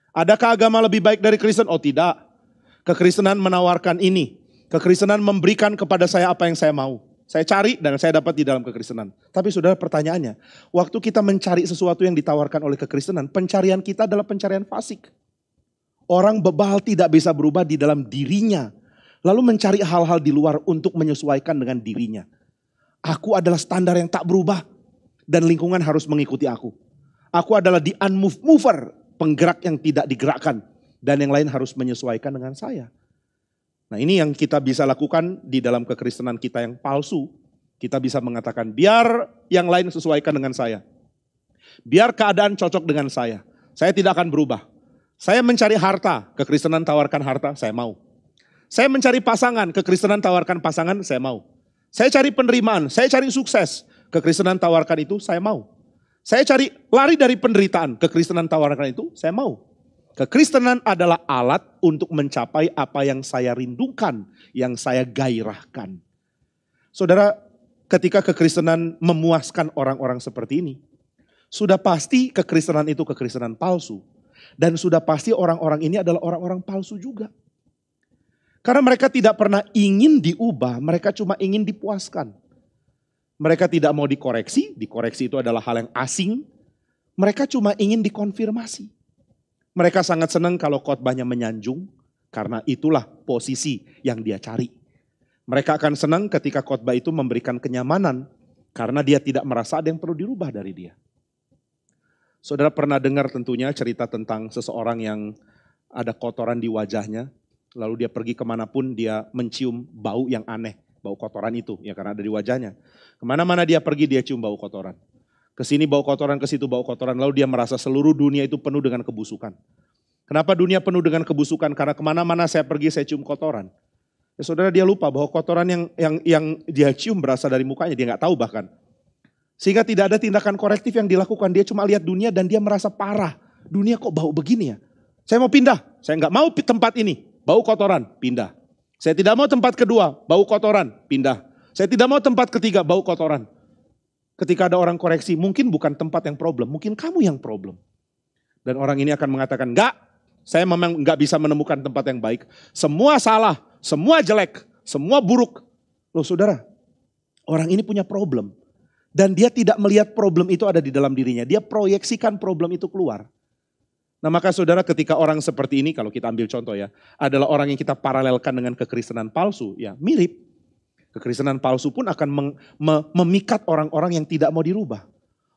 Adakah agama lebih baik dari Kristen? Oh tidak. Kekristenan menawarkan ini. Kekristenan memberikan kepada saya apa yang saya mau. Saya cari dan saya dapat di dalam kekristenan. Tapi saudara pertanyaannya, waktu kita mencari sesuatu yang ditawarkan oleh kekristenan, pencarian kita adalah pencarian fasik. Orang bebal tidak bisa berubah di dalam dirinya. Lalu mencari hal-hal di luar untuk menyesuaikan dengan dirinya. Aku adalah standar yang tak berubah dan lingkungan harus mengikuti aku. Aku adalah the unmoved mover, penggerak yang tidak digerakkan. Dan yang lain harus menyesuaikan dengan saya. Nah ini yang kita bisa lakukan di dalam kekristenan kita yang palsu. Kita bisa mengatakan biar yang lain sesuaikan dengan saya. Biar keadaan cocok dengan saya. Saya tidak akan berubah. Saya mencari harta, kekristenan tawarkan harta, saya mau. Saya mencari pasangan, kekristenan tawarkan pasangan, saya mau. Saya cari penerimaan, saya cari sukses, kekristenan tawarkan itu, saya mau. Saya cari lari dari penderitaan, kekristenan tawarkan itu, saya mau. Kekristenan adalah alat untuk mencapai apa yang saya rindukan, yang saya gairahkan. Saudara, ketika kekristenan memuaskan orang-orang seperti ini, sudah pasti kekristenan itu kekristenan palsu. Dan sudah pasti orang-orang ini adalah orang-orang palsu juga. Karena mereka tidak pernah ingin diubah, mereka cuma ingin dipuaskan. Mereka tidak mau dikoreksi itu adalah hal yang asing. Mereka cuma ingin dikonfirmasi. Mereka sangat senang kalau khotbahnya menyanjung, karena itulah posisi yang dia cari. Mereka akan senang ketika khotbah itu memberikan kenyamanan, karena dia tidak merasa ada yang perlu dirubah dari dia. Saudara pernah dengar tentunya cerita tentang seseorang yang ada kotoran di wajahnya, lalu dia pergi kemanapun dia mencium bau yang aneh bau kotoran itu, ya karena ada di wajahnya. Kemana-mana dia pergi dia cium bau kotoran. Ke sini bau kotoran, ke situ bau kotoran, lalu dia merasa seluruh dunia itu penuh dengan kebusukan. Kenapa dunia penuh dengan kebusukan? Karena kemana-mana saya pergi saya cium kotoran. Ya saudara, dia lupa bahwa kotoran yang dia cium berasal dari mukanya, dia nggak tahu bahkan. Sehingga tidak ada tindakan korektif yang dilakukan, dia cuma lihat dunia dan dia merasa parah. Dunia kok bau begini ya? Saya mau pindah, saya nggak mau tempat ini, bau kotoran, pindah. Saya tidak mau tempat kedua, bau kotoran, pindah. Saya tidak mau tempat ketiga, bau kotoran. Ketika ada orang koreksi, mungkin bukan tempat yang problem, mungkin kamu yang problem. Dan orang ini akan mengatakan, enggak, saya memang enggak bisa menemukan tempat yang baik. Semua salah, semua jelek, semua buruk. Loh saudara, orang ini punya problem. Dan dia tidak melihat problem itu ada di dalam dirinya. Dia proyeksikan problem itu keluar. Nah maka saudara, ketika orang seperti ini, kalau kita ambil contoh ya, adalah orang yang kita paralelkan dengan kekristenan palsu, ya mirip. Kekristenan palsu pun akan memikat orang-orang yang tidak mau dirubah.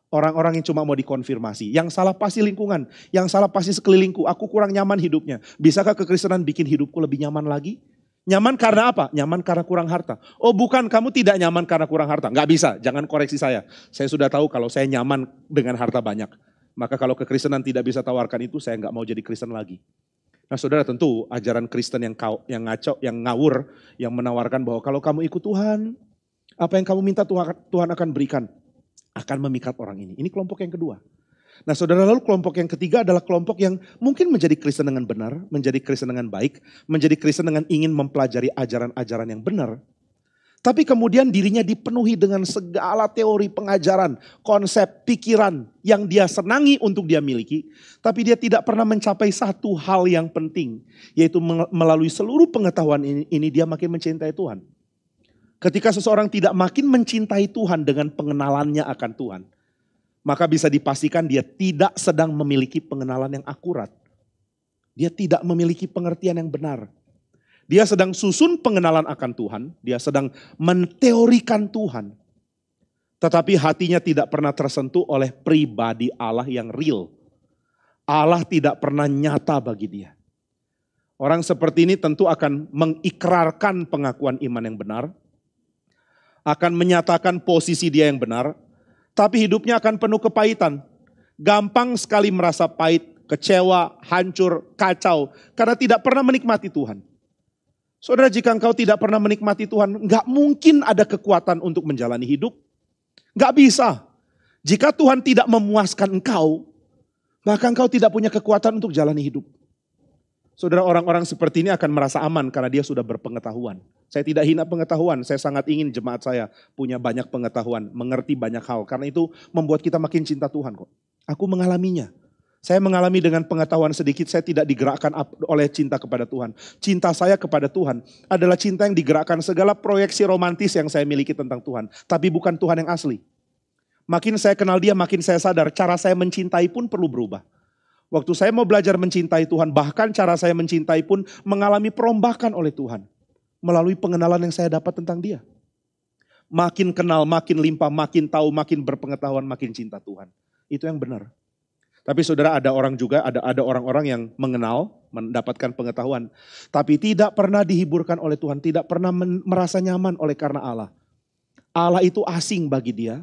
Orang-orang yang cuma mau dikonfirmasi. Yang salah pasti lingkungan, yang salah pasti sekelilingku, aku kurang nyaman hidupnya. Bisakah kekristenan bikin hidupku lebih nyaman lagi? Nyaman karena apa? Nyaman karena kurang harta. Oh bukan, kamu tidak nyaman karena kurang harta. Nggak bisa, jangan koreksi saya. Saya sudah tahu kalau saya nyaman dengan harta banyak. Maka kalau kekristenan tidak bisa tawarkan itu, saya nggak mau jadi Kristen lagi. Nah saudara, tentu ajaran Kristen yang ngaco, yang ngawur, yang menawarkan bahwa kalau kamu ikut Tuhan, apa yang kamu minta Tuhan akan berikan. Akan memikat orang ini. Ini kelompok yang kedua. Nah saudara, lalu kelompok yang ketiga adalah kelompok yang mungkin menjadi Kristen dengan benar, menjadi Kristen dengan baik, menjadi Kristen dengan ingin mempelajari ajaran-ajaran yang benar. Tapi kemudian dirinya dipenuhi dengan segala teori pengajaran, konsep, pikiran yang dia senangi untuk dia miliki. Tapi dia tidak pernah mencapai satu hal yang penting. Yaitu melalui seluruh pengetahuan ini dia makin mencintai Tuhan. Ketika seseorang tidak makin mencintai Tuhan dengan pengenalannya akan Tuhan. Maka bisa dipastikan dia tidak sedang memiliki pengenalan yang akurat. Dia tidak memiliki pengertian yang benar. Dia sedang susun pengenalan akan Tuhan, dia sedang menteorikan Tuhan. Tetapi hatinya tidak pernah tersentuh oleh pribadi Allah yang real. Allah tidak pernah nyata bagi dia. Orang seperti ini tentu akan mengikrarkan pengakuan iman yang benar, akan menyatakan posisi dia yang benar, tapi hidupnya akan penuh kepahitan. Gampang sekali merasa pahit, kecewa, hancur, kacau, karena tidak pernah menikmati Tuhan. Saudara, jika engkau tidak pernah menikmati Tuhan, enggak mungkin ada kekuatan untuk menjalani hidup. Enggak bisa. Jika Tuhan tidak memuaskan engkau, maka engkau tidak punya kekuatan untuk jalani hidup. Saudara, orang-orang seperti ini akan merasa aman karena dia sudah berpengetahuan. Saya tidak hina pengetahuan, saya sangat ingin jemaat saya punya banyak pengetahuan, mengerti banyak hal. Karena itu membuat kita makin cinta Tuhan kok. Aku mengalaminya. Saya mengalami dengan pengetahuan sedikit, saya tidak digerakkan oleh cinta kepada Tuhan. Cinta saya kepada Tuhan adalah cinta yang digerakkan segala proyeksi romantis yang saya miliki tentang Tuhan. Tapi bukan Tuhan yang asli. Makin saya kenal dia, makin saya sadar cara saya mencintai pun perlu berubah. Waktu saya mau belajar mencintai Tuhan, bahkan cara saya mencintai pun mengalami perombakan oleh Tuhan. Melalui pengenalan yang saya dapat tentang dia. Makin kenal, makin limpah, makin tahu, makin berpengetahuan, makin cinta Tuhan. Itu yang benar. Tapi saudara, ada orang juga, ada orang-orang yang mengenal, mendapatkan pengetahuan. Tapi tidak pernah dihiburkan oleh Tuhan, tidak pernah merasa nyaman oleh karena Allah. Allah itu asing bagi dia.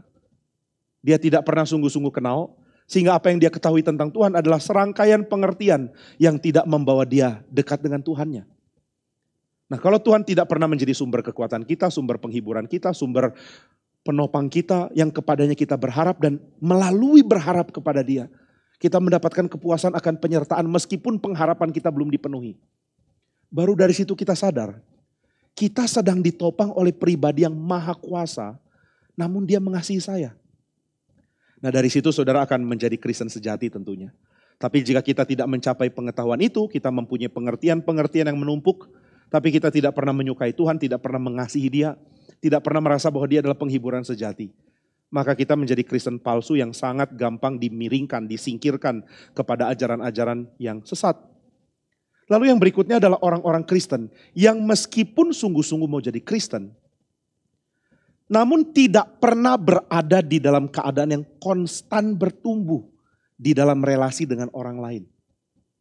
Dia tidak pernah sungguh-sungguh kenal. Sehingga apa yang dia ketahui tentang Tuhan adalah serangkaian pengertian yang tidak membawa dia dekat dengan Tuhannya. Nah kalau Tuhan tidak pernah menjadi sumber kekuatan kita, sumber penghiburan kita, sumber penopang kita yang kepadanya kita berharap dan melalui berharap kepada dia. Kita mendapatkan kepuasan akan penyertaan meskipun pengharapan kita belum dipenuhi. Baru dari situ kita sadar, kita sedang ditopang oleh pribadi yang maha kuasa, namun dia mengasihi saya. Nah dari situ saudara akan menjadi Kristen sejati tentunya. Tapi jika kita tidak mencapai pengetahuan itu, kita mempunyai pengertian-pengertian yang menumpuk, tapi kita tidak pernah menyukai Tuhan, tidak pernah mengasihi dia, tidak pernah merasa bahwa dia adalah penghiburan sejati. Maka kita menjadi Kristen palsu yang sangat gampang dimiringkan, disingkirkan kepada ajaran-ajaran yang sesat. Lalu yang berikutnya adalah orang-orang Kristen yang meskipun sungguh-sungguh mau jadi Kristen, namun tidak pernah berada di dalam keadaan yang konstan bertumbuh di dalam relasi dengan orang lain.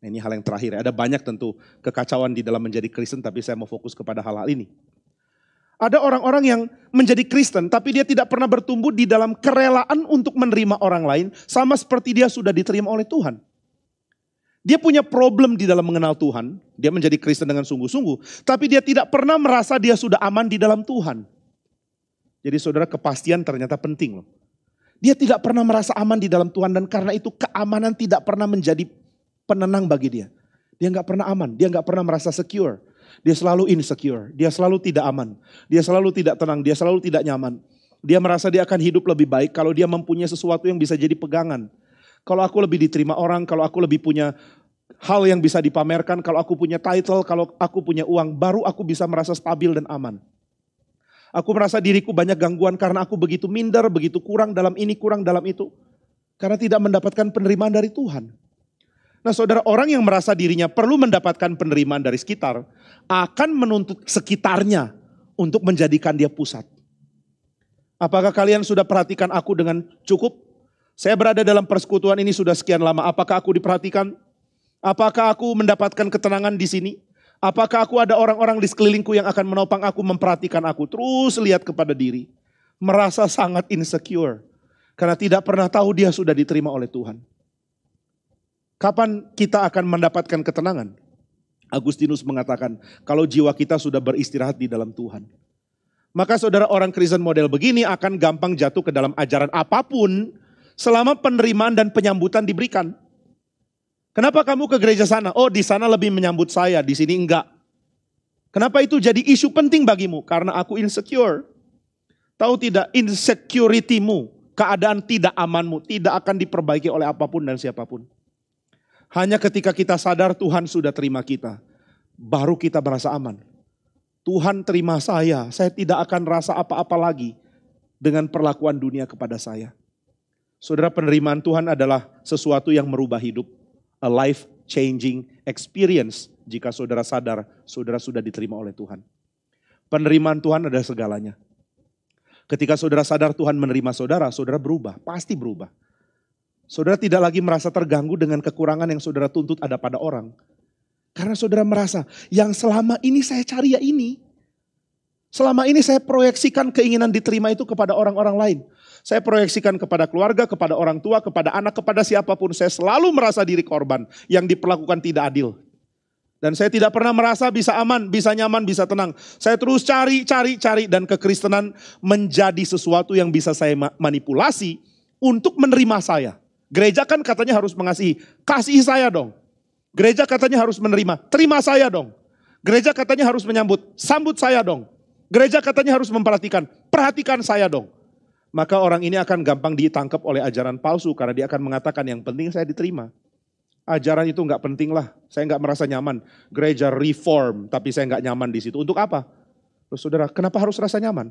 Nah, ini hal yang terakhir, ada banyak tentu kekacauan di dalam menjadi Kristen, tapi saya mau fokus kepada hal-hal ini. Ada orang-orang yang menjadi Kristen tapi dia tidak pernah bertumbuh di dalam kerelaan untuk menerima orang lain sama seperti dia sudah diterima oleh Tuhan. Dia punya problem di dalam mengenal Tuhan, dia menjadi Kristen dengan sungguh-sungguh, tapi dia tidak pernah merasa dia sudah aman di dalam Tuhan. Jadi saudara, kepastian ternyata penting loh. Dia tidak pernah merasa aman di dalam Tuhan dan karena itu keamanan tidak pernah menjadi penenang bagi dia. Dia nggak pernah aman, dia nggak pernah merasa secure. Dia selalu insecure, dia selalu tidak aman, dia selalu tidak tenang, dia selalu tidak nyaman. Dia merasa dia akan hidup lebih baik kalau dia mempunyai sesuatu yang bisa jadi pegangan. Kalau aku lebih diterima orang, kalau aku lebih punya hal yang bisa dipamerkan, kalau aku punya title, kalau aku punya uang, baru aku bisa merasa stabil dan aman. Aku merasa diriku banyak gangguan karena aku begitu minder, begitu kurang dalam ini, kurang dalam itu. Karena tidak mendapatkan penerimaan dari Tuhan. Nah saudara, orang yang merasa dirinya perlu mendapatkan penerimaan dari sekitar, akan menuntut sekitarnya untuk menjadikan dia pusat. Apakah kalian sudah perhatikan aku dengan cukup? Saya berada dalam persekutuan ini sudah sekian lama, apakah aku diperhatikan? Apakah aku mendapatkan ketenangan di sini? Apakah aku ada orang-orang di sekelilingku yang akan menopang aku, memperhatikan aku? Terus lihat kepada diri. Merasa sangat insecure. Karena tidak pernah tahu dia sudah diterima oleh Tuhan. Kapan kita akan mendapatkan ketenangan? Agustinus mengatakan, kalau jiwa kita sudah beristirahat di dalam Tuhan. Maka saudara, orang Kristen model begini akan gampang jatuh ke dalam ajaran apapun selama penerimaan dan penyambutan diberikan. Kenapa kamu ke gereja sana? Oh, di sana lebih menyambut saya, di sini enggak. Kenapa itu jadi isu penting bagimu? Karena aku insecure. Tahu tidak, insecurity-mu, keadaan tidak amanmu, tidak akan diperbaiki oleh apapun dan siapapun. Hanya ketika kita sadar Tuhan sudah terima kita, baru kita merasa aman. Tuhan terima saya tidak akan rasa apa-apa lagi dengan perlakuan dunia kepada saya. Saudara, penerimaan Tuhan adalah sesuatu yang merubah hidup. A life changing experience jika saudara sadar saudara sudah diterima oleh Tuhan. Penerimaan Tuhan adalah segalanya. Ketika saudara sadar Tuhan menerima saudara, saudara berubah, pasti berubah. Saudara tidak lagi merasa terganggu dengan kekurangan yang saudara tuntut ada pada orang. Karena saudara merasa, yang selama ini saya cari ya ini. Selama ini saya proyeksikan keinginan diterima itu kepada orang-orang lain. Saya proyeksikan kepada keluarga, kepada orang tua, kepada anak, kepada siapapun. Saya selalu merasa diri korban yang diperlakukan tidak adil. Dan saya tidak pernah merasa bisa aman, bisa nyaman, bisa tenang. Saya terus cari dan kekristenan menjadi sesuatu yang bisa saya manipulasi untuk menerima saya. Gereja kan katanya harus mengasihi, kasih saya dong. Gereja katanya harus menerima, terima saya dong. Gereja katanya harus menyambut, sambut saya dong. Gereja katanya harus memperhatikan, perhatikan saya dong. Maka orang ini akan gampang ditangkap oleh ajaran palsu karena dia akan mengatakan yang penting saya diterima. Ajaran itu enggak penting lah, saya enggak merasa nyaman. Gereja reform tapi saya enggak nyaman di situ. Untuk apa? Loh, saudara, kenapa harus rasa nyaman?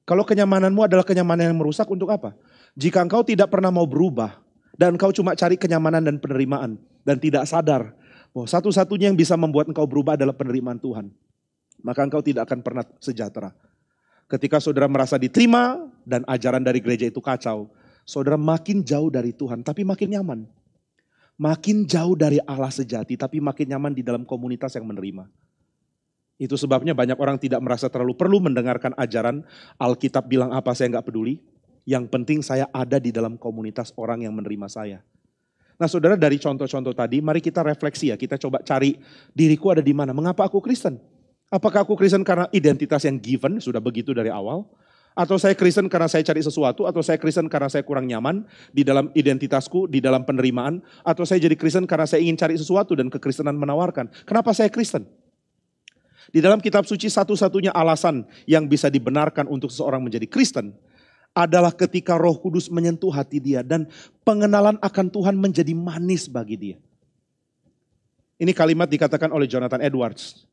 Kalau kenyamananmu adalah kenyamanan yang merusak, untuk apa? Jika engkau tidak pernah mau berubah dan engkau cuma cari kenyamanan dan penerimaan dan tidak sadar bahwa satu-satunya yang bisa membuat engkau berubah adalah penerimaan Tuhan, maka engkau tidak akan pernah sejahtera. Ketika saudara merasa diterima dan ajaran dari gereja itu kacau, saudara makin jauh dari Tuhan tapi makin nyaman. Makin jauh dari Allah sejati tapi makin nyaman di dalam komunitas yang menerima. Itu sebabnya banyak orang tidak merasa terlalu perlu mendengarkan ajaran Alkitab bilang apa saya enggak peduli. Yang penting saya ada di dalam komunitas orang yang menerima saya. Nah saudara, dari contoh-contoh tadi mari kita refleksi ya. Kita coba cari diriku ada di mana. Mengapa aku Kristen? Apakah aku Kristen karena identitas yang given sudah begitu dari awal? Atau saya Kristen karena saya cari sesuatu? Atau saya Kristen karena saya kurang nyaman di dalam identitasku, di dalam penerimaan? Atau saya jadi Kristen karena saya ingin cari sesuatu dan kekristenan menawarkan? Kenapa saya Kristen? Di dalam kitab suci satu-satunya alasan yang bisa dibenarkan untuk seseorang menjadi Kristen adalah ketika Roh Kudus menyentuh hati dia dan pengenalan akan Tuhan menjadi manis bagi dia. Ini kalimat dikatakan oleh Jonathan Edwards.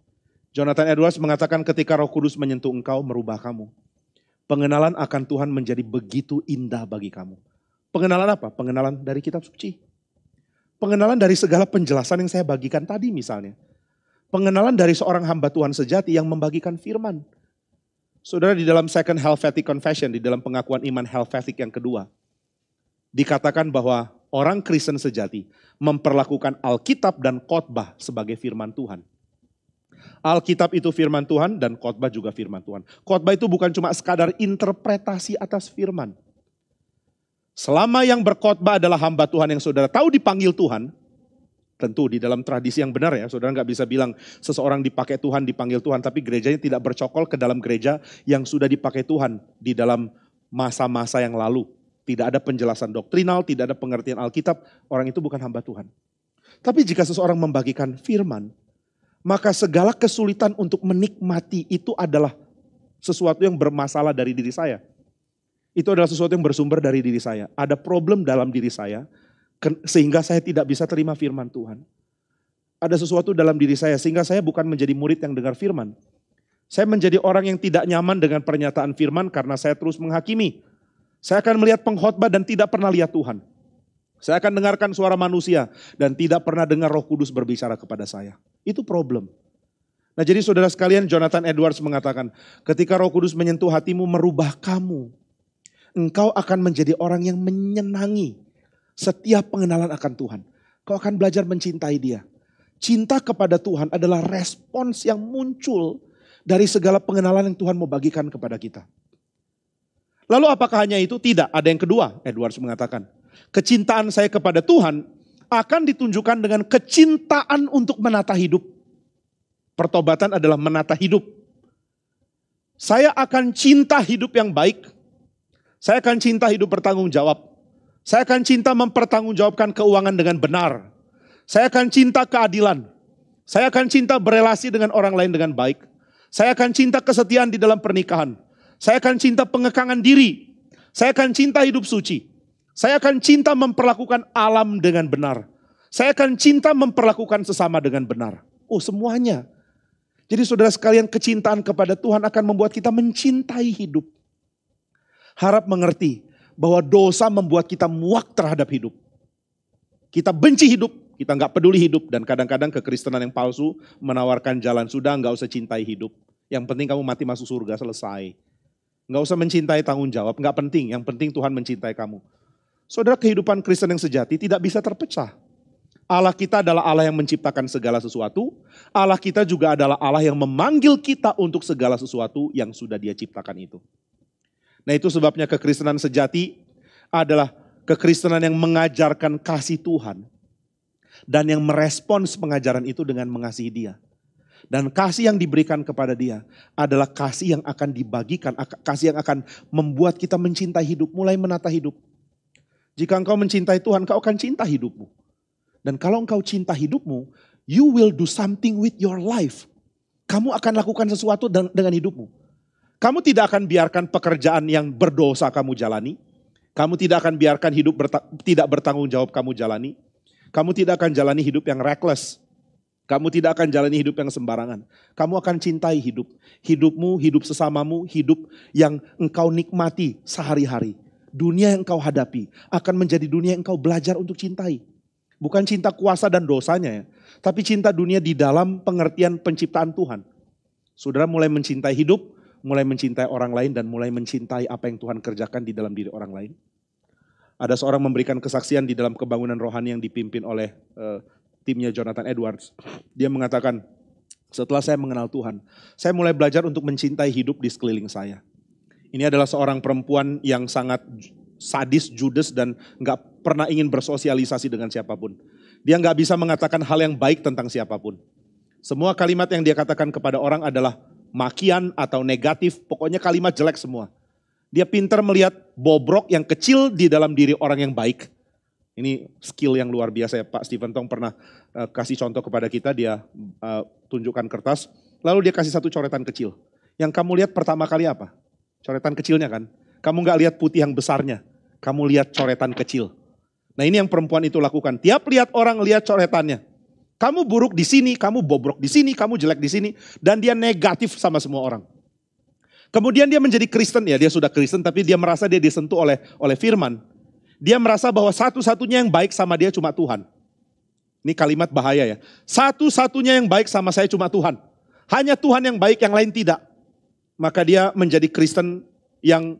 Jonathan Edwards mengatakan ketika Roh Kudus menyentuh engkau, merubah kamu. Pengenalan akan Tuhan menjadi begitu indah bagi kamu. Pengenalan apa? Pengenalan dari kitab suci. Pengenalan dari segala penjelasan yang saya bagikan tadi misalnya. Pengenalan dari seorang hamba Tuhan sejati yang membagikan firman. Saudara, di dalam Second Helvetic Confession, di dalam pengakuan iman Helvetic yang kedua, dikatakan bahwa orang Kristen sejati memperlakukan Alkitab dan khotbah sebagai firman Tuhan. Alkitab itu firman Tuhan dan khotbah juga firman Tuhan. Khotbah itu bukan cuma sekadar interpretasi atas firman. Selama yang berkhotbah adalah hamba Tuhan yang saudara tahu dipanggil Tuhan, tentu di dalam tradisi yang benar ya, saudara nggak bisa bilang seseorang dipakai Tuhan, dipanggil Tuhan, tapi gerejanya tidak bercokol ke dalam gereja yang sudah dipakai Tuhan di dalam masa-masa yang lalu. Tidak ada penjelasan doktrinal, tidak ada pengertian Alkitab, orang itu bukan hamba Tuhan. Tapi jika seseorang membagikan firman, maka segala kesulitan untuk menikmati itu adalah sesuatu yang bermasalah dari diri saya. Itu adalah sesuatu yang bersumber dari diri saya. Ada problem dalam diri saya, sehingga saya tidak bisa terima firman Tuhan. Ada sesuatu dalam diri saya, sehingga saya bukan menjadi murid yang dengar firman. Saya menjadi orang yang tidak nyaman dengan pernyataan firman karena saya terus menghakimi. Saya akan melihat pengkhotbah dan tidak pernah lihat Tuhan. Saya akan dengarkan suara manusia dan tidak pernah dengar Roh Kudus berbicara kepada saya. Itu problem. Nah jadi saudara sekalian, Jonathan Edwards mengatakan, ketika Roh Kudus menyentuh hatimu, merubah kamu, engkau akan menjadi orang yang menyenangi setiap pengenalan akan Tuhan. Kau akan belajar mencintai Dia. Cinta kepada Tuhan adalah respons yang muncul dari segala pengenalan yang Tuhan mau bagikan kepada kita. Lalu apakah hanya itu? Tidak, ada yang kedua. Edwards mengatakan, kecintaan saya kepada Tuhan akan ditunjukkan dengan kecintaan untuk menata hidup. Pertobatan adalah menata hidup. Saya akan cinta hidup yang baik. Saya akan cinta hidup bertanggung jawab. Saya akan cinta mempertanggungjawabkan keuangan dengan benar. Saya akan cinta keadilan. Saya akan cinta berelasi dengan orang lain dengan baik. Saya akan cinta kesetiaan di dalam pernikahan. Saya akan cinta pengekangan diri. Saya akan cinta hidup suci. Saya akan cinta memperlakukan alam dengan benar. Saya akan cinta memperlakukan sesama dengan benar. Oh semuanya. Jadi saudara sekalian, kecintaan kepada Tuhan akan membuat kita mencintai hidup. Harap mengerti bahwa dosa membuat kita muak terhadap hidup. Kita benci hidup, kita nggak peduli hidup. Dan kadang-kadang kekristenan yang palsu menawarkan jalan, sudah nggak usah cintai hidup. Yang penting kamu mati masuk surga, selesai. Nggak usah mencintai tanggung jawab, nggak penting. Yang penting Tuhan mencintai kamu. Saudara, kehidupan Kristen yang sejati tidak bisa terpecah. Allah kita adalah Allah yang menciptakan segala sesuatu. Allah kita juga adalah Allah yang memanggil kita untuk segala sesuatu yang sudah Dia ciptakan itu. Nah itu sebabnya kekristenan sejati adalah kekristenan yang mengajarkan kasih Tuhan. Dan yang merespons pengajaran itu dengan mengasihi Dia. Dan kasih yang diberikan kepada Dia adalah kasih yang akan dibagikan, kasih yang akan membuat kita mencintai hidup, mulai menata hidup. Jika engkau mencintai Tuhan, engkau akan cinta hidupmu. Dan kalau engkau cinta hidupmu, you will do something with your life. Kamu akan lakukan sesuatu dengan hidupmu. Kamu tidak akan biarkan pekerjaan yang berdosa kamu jalani. Kamu tidak akan biarkan hidup tidak bertanggung jawab kamu jalani. Kamu tidak akan jalani hidup yang reckless. Kamu tidak akan jalani hidup yang sembarangan. Kamu akan cintai hidup. Hidupmu, hidup sesamamu, hidup yang engkau nikmati sehari-hari. Dunia yang engkau hadapi akan menjadi dunia yang engkau belajar untuk cintai. Bukan cinta kuasa dan dosanya ya. Tapi cinta dunia di dalam pengertian penciptaan Tuhan. Saudara mulai mencintai hidup, mulai mencintai orang lain dan mulai mencintai apa yang Tuhan kerjakan di dalam diri orang lain. Ada seorang memberikan kesaksian di dalam kebangunan rohani yang dipimpin oleh timnya Jonathan Edwards. Dia mengatakan, setelah saya mengenal Tuhan, saya mulai belajar untuk mencintai hidup di sekeliling saya. Ini adalah seorang perempuan yang sangat sadis, judes dan gak pernah ingin bersosialisasi dengan siapapun. Dia gak bisa mengatakan hal yang baik tentang siapapun. Semua kalimat yang dia katakan kepada orang adalah makian atau negatif, pokoknya kalimat jelek semua. Dia pintar melihat bobrok yang kecil di dalam diri orang yang baik. Ini skill yang luar biasa ya, Pak Stephen Tong pernah kasih contoh kepada kita, dia tunjukkan kertas, lalu dia kasih satu coretan kecil. Yang kamu lihat pertama kali apa? Coretan kecilnya kan? Kamu gak lihat putih yang besarnya, kamu lihat coretan kecil. Nah ini yang perempuan itu lakukan, tiap lihat orang lihat coretannya. Kamu buruk di sini, kamu bobrok di sini, kamu jelek di sini, dan dia negatif sama semua orang. Kemudian dia menjadi Kristen, ya dia sudah Kristen tapi dia merasa dia disentuh oleh firman. Dia merasa bahwa satu-satunya yang baik sama dia cuma Tuhan. Ini kalimat bahaya ya. Satu-satunya yang baik sama saya cuma Tuhan. Hanya Tuhan yang baik, yang lain tidak. Maka dia menjadi Kristen yang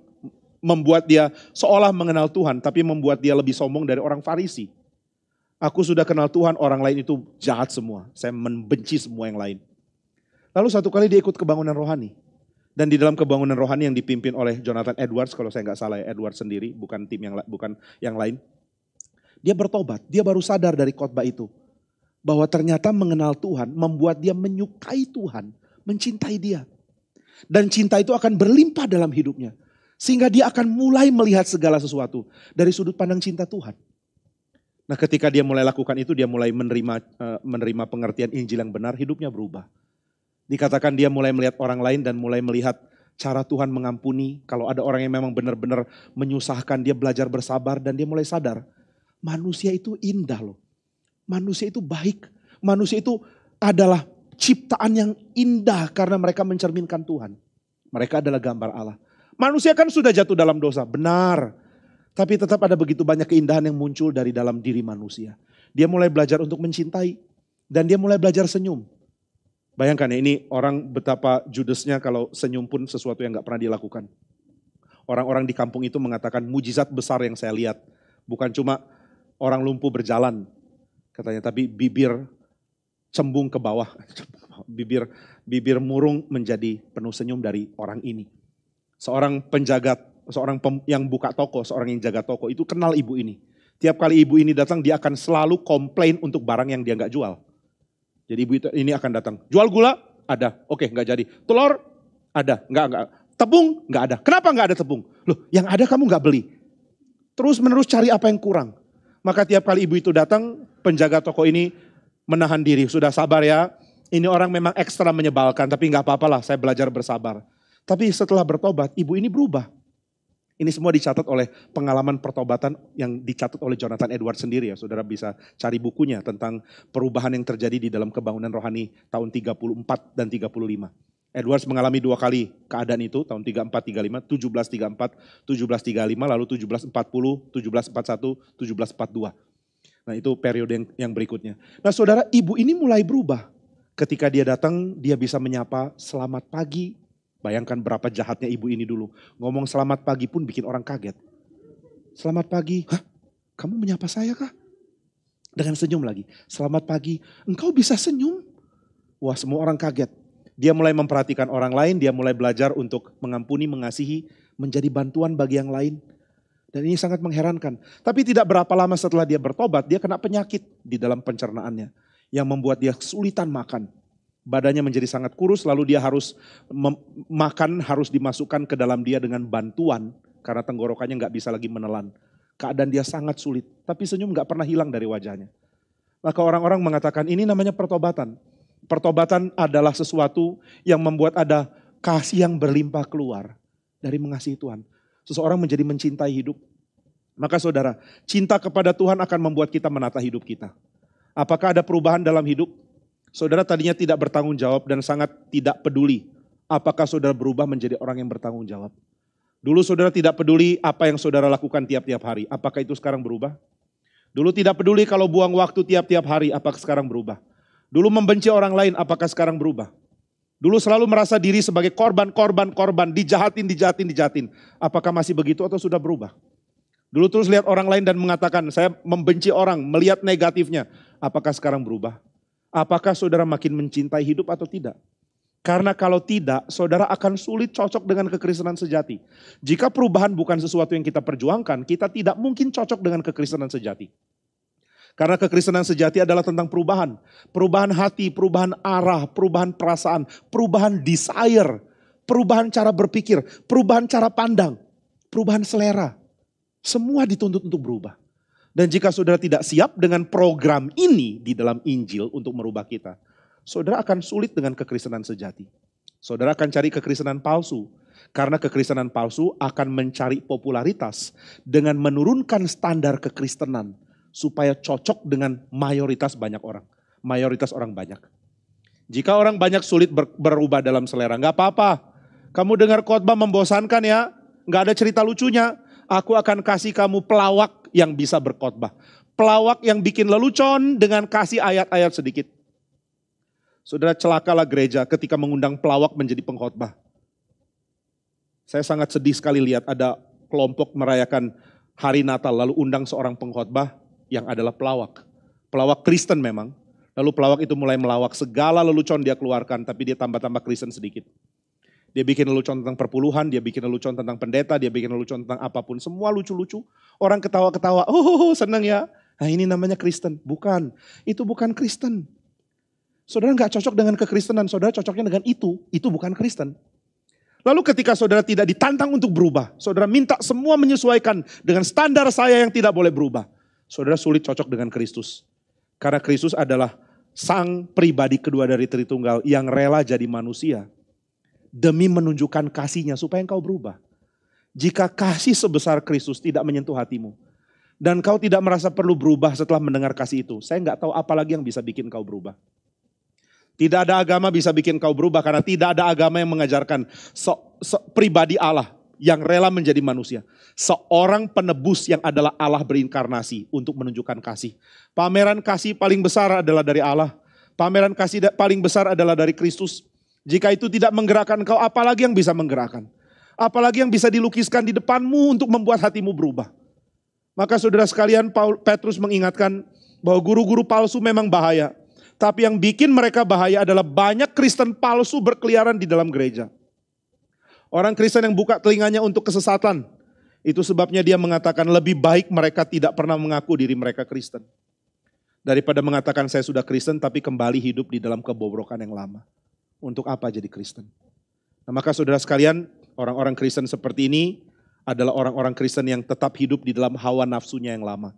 membuat dia seolah mengenal Tuhan, tapi membuat dia lebih sombong dari orang Farisi. Aku sudah kenal Tuhan, orang lain itu jahat semua. Saya membenci semua yang lain. Lalu satu kali dia ikut kebangunan rohani. Dan di dalam kebangunan rohani yang dipimpin oleh Jonathan Edwards, kalau saya nggak salah ya, Edwards sendiri, bukan tim bukan yang lain. Dia bertobat, dia baru sadar dari khotbah itu. Bahwa ternyata mengenal Tuhan membuat dia menyukai Tuhan, mencintai dia. Dan cinta itu akan berlimpah dalam hidupnya. Sehingga dia akan mulai melihat segala sesuatu dari sudut pandang cinta Tuhan. Nah ketika dia mulai lakukan itu, dia mulai menerima pengertian Injil yang benar, hidupnya berubah. Dikatakan dia mulai melihat orang lain dan mulai melihat cara Tuhan mengampuni. Kalau ada orang yang memang benar-benar menyusahkan, dia belajar bersabar dan dia mulai sadar. Manusia itu indah loh. Manusia itu baik. Manusia itu adalah ciptaan yang indah karena mereka mencerminkan Tuhan. Mereka adalah gambar Allah. Manusia kan sudah jatuh dalam dosa, benar. Tapi tetap ada begitu banyak keindahan yang muncul dari dalam diri manusia. Dia mulai belajar untuk mencintai. Dan dia mulai belajar senyum. Bayangkan ya, ini orang betapa judesnya kalau senyum pun sesuatu yang gak pernah dilakukan. Orang-orang di kampung itu mengatakan mujizat besar yang saya lihat. Bukan cuma orang lumpuh berjalan, katanya, tapi bibir cembung ke bawah. Bibir murung menjadi penuh senyum dari orang ini. Seorang penjaga, yang buka toko, seorang yang jaga toko itu kenal ibu ini. Tiap kali ibu ini datang dia akan selalu komplain untuk barang yang dia gak jual. Jadi ibu ini akan datang, jual gula? Ada, oke nggak jadi. Telur? Ada, nggak. Tepung? Nggak ada. Kenapa nggak ada tepung? Loh, yang ada kamu nggak beli. Terus menerus cari apa yang kurang. Maka tiap kali ibu itu datang, penjaga toko ini menahan diri. Sudah sabar ya, ini orang memang ekstra menyebalkan, tapi nggak apa-apa lah, saya belajar bersabar. Tapi setelah bertobat, ibu ini berubah. Ini semua dicatat oleh pengalaman pertobatan yang dicatat oleh Jonathan Edwards sendiri ya. Saudara bisa cari bukunya tentang perubahan yang terjadi di dalam kebangunan rohani tahun 34 dan 35. Edwards mengalami 2 kali keadaan itu, tahun 34-35, 17-34, 17-35, lalu 17-40, 17-41, 17-42. Nah itu periode yang berikutnya. Nah saudara, ibu ini mulai berubah. Ketika dia datang, dia bisa menyapa selamat pagi. Bayangkan berapa jahatnya ibu ini dulu. Ngomong selamat pagi pun bikin orang kaget. Selamat pagi, hah? Kamu menyapa saya kah? Dengan senyum lagi. Selamat pagi, engkau bisa senyum? Wah semua orang kaget. Dia mulai memperhatikan orang lain, dia mulai belajar untuk mengampuni, mengasihi, menjadi bantuan bagi yang lain. Dan ini sangat mengherankan. Tapi tidak berapa lama setelah dia bertobat, dia kena penyakit di dalam pencernaannya. Yang membuat dia kesulitan makan. Badannya menjadi sangat kurus, lalu dia harus makan, harus dimasukkan ke dalam dia dengan bantuan. Karena tenggorokannya gak bisa lagi menelan. Keadaan dia sangat sulit, tapi senyum gak pernah hilang dari wajahnya. Maka orang-orang mengatakan ini namanya pertobatan. Pertobatan adalah sesuatu yang membuat ada kasih yang berlimpah keluar dari mengasihi Tuhan. Seseorang menjadi mencintai hidup. Maka saudara, cinta kepada Tuhan akan membuat kita menata hidup kita. Apakah ada perubahan dalam hidup? Saudara tadinya tidak bertanggung jawab dan sangat tidak peduli. Apakah saudara berubah menjadi orang yang bertanggung jawab? Dulu saudara tidak peduli apa yang saudara lakukan tiap-tiap hari. Apakah itu sekarang berubah? Dulu tidak peduli kalau buang waktu tiap-tiap hari. Apakah sekarang berubah? Dulu membenci orang lain. Apakah sekarang berubah? Dulu selalu merasa diri sebagai korban. Dijahatin. Apakah masih begitu atau sudah berubah? Dulu terus lihat orang lain dan mengatakan saya membenci orang. Melihat negatifnya. Apakah sekarang berubah? Apakah saudara makin mencintai hidup atau tidak? Karena kalau tidak, saudara akan sulit cocok dengan kekristenan sejati. Jika perubahan bukan sesuatu yang kita perjuangkan, kita tidak mungkin cocok dengan kekristenan sejati. Karena kekristenan sejati adalah tentang perubahan. Perubahan hati, perubahan arah, perubahan perasaan, perubahan desire, perubahan cara berpikir, perubahan cara pandang, perubahan selera. Semua dituntut untuk berubah. Dan jika saudara tidak siap dengan program ini di dalam Injil untuk merubah kita, saudara akan sulit dengan kekristenan sejati. Saudara akan cari kekristenan palsu. Karena kekristenan palsu akan mencari popularitas dengan menurunkan standar kekristenan supaya cocok dengan mayoritas banyak orang. Mayoritas orang banyak. Jika orang banyak sulit berubah dalam selera, nggak apa-apa. Kamu dengar khotbah membosankan ya, nggak ada cerita lucunya. Aku akan kasih kamu pelawak yang bisa berkhotbah. Pelawak yang bikin lelucon dengan kasih ayat-ayat sedikit. Saudara, celakalah gereja ketika mengundang pelawak menjadi pengkhotbah. Saya sangat sedih sekali lihat ada kelompok merayakan hari Natal lalu undang seorang pengkhotbah yang adalah pelawak. Pelawak Kristen memang, Lalu pelawak itu mulai melawak, segala lelucon dia keluarkan, tapi dia tambah-tambah Kristen sedikit. Dia bikin lelucon tentang perpuluhan, dia bikin lelucon tentang pendeta, dia bikin lelucon tentang apapun. Semua lucu-lucu. Orang ketawa-ketawa, oh senang ya. Nah ini namanya Kristen. Bukan, itu bukan Kristen. Saudara gak cocok dengan kekristenan, saudara cocoknya dengan itu bukan Kristen. Lalu ketika saudara tidak ditantang untuk berubah, saudara minta semua menyesuaikan dengan standar saya yang tidak boleh berubah. Saudara sulit cocok dengan Kristus. Karena Kristus adalah sang pribadi kedua dari Tritunggal yang rela jadi manusia. Demi menunjukkan kasihnya supaya engkau berubah. Jika kasih sebesar Kristus tidak menyentuh hatimu. Dan kau tidak merasa perlu berubah setelah mendengar kasih itu. Saya gak tahu apa lagi yang bisa bikin kau berubah. Tidak ada agama bisa bikin kau berubah karena tidak ada agama yang mengajarkan pribadi Allah yang rela menjadi manusia. Seorang penebus yang adalah Allah berinkarnasi untuk menunjukkan kasih. Pameran kasih paling besar adalah dari Allah. Pameran kasih paling besar adalah dari Kristus. Jika itu tidak menggerakkan kau, apalagi yang bisa menggerakkan? Apalagi yang bisa dilukiskan di depanmu untuk membuat hatimu berubah? Maka saudara sekalian, Petrus mengingatkan bahwa guru-guru palsu memang bahaya. Tapi yang bikin mereka bahaya adalah banyak Kristen palsu berkeliaran di dalam gereja. Orang Kristen yang buka telinganya untuk kesesatan. Itu sebabnya dia mengatakan lebih baik mereka tidak pernah mengaku diri mereka Kristen. Daripada mengatakan saya sudah Kristen tapi kembali hidup di dalam kebobrokan yang lama. Untuk apa jadi Kristen? Nah, maka saudara sekalian, orang-orang Kristen seperti ini adalah orang-orang Kristen yang tetap hidup di dalam hawa nafsunya yang lama.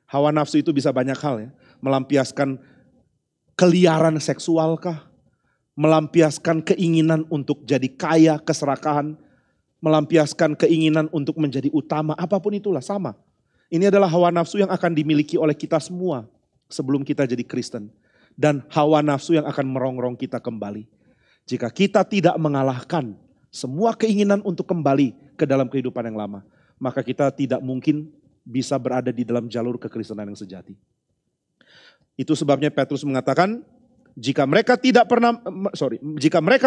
Hawa nafsu itu bisa banyak hal ya. Melampiaskan keliaran seksual kah? Melampiaskan keinginan untuk jadi kaya, keserakahan. Melampiaskan keinginan untuk menjadi utama, apapun itulah sama. Ini adalah hawa nafsu yang akan dimiliki oleh kita semua sebelum kita jadi Kristen. Dan hawa nafsu yang akan merongrong kita kembali. Jika kita tidak mengalahkan semua keinginan untuk kembali ke dalam kehidupan yang lama, maka kita tidak mungkin bisa berada di dalam jalur kekristenan yang sejati. Itu sebabnya Petrus mengatakan, jika mereka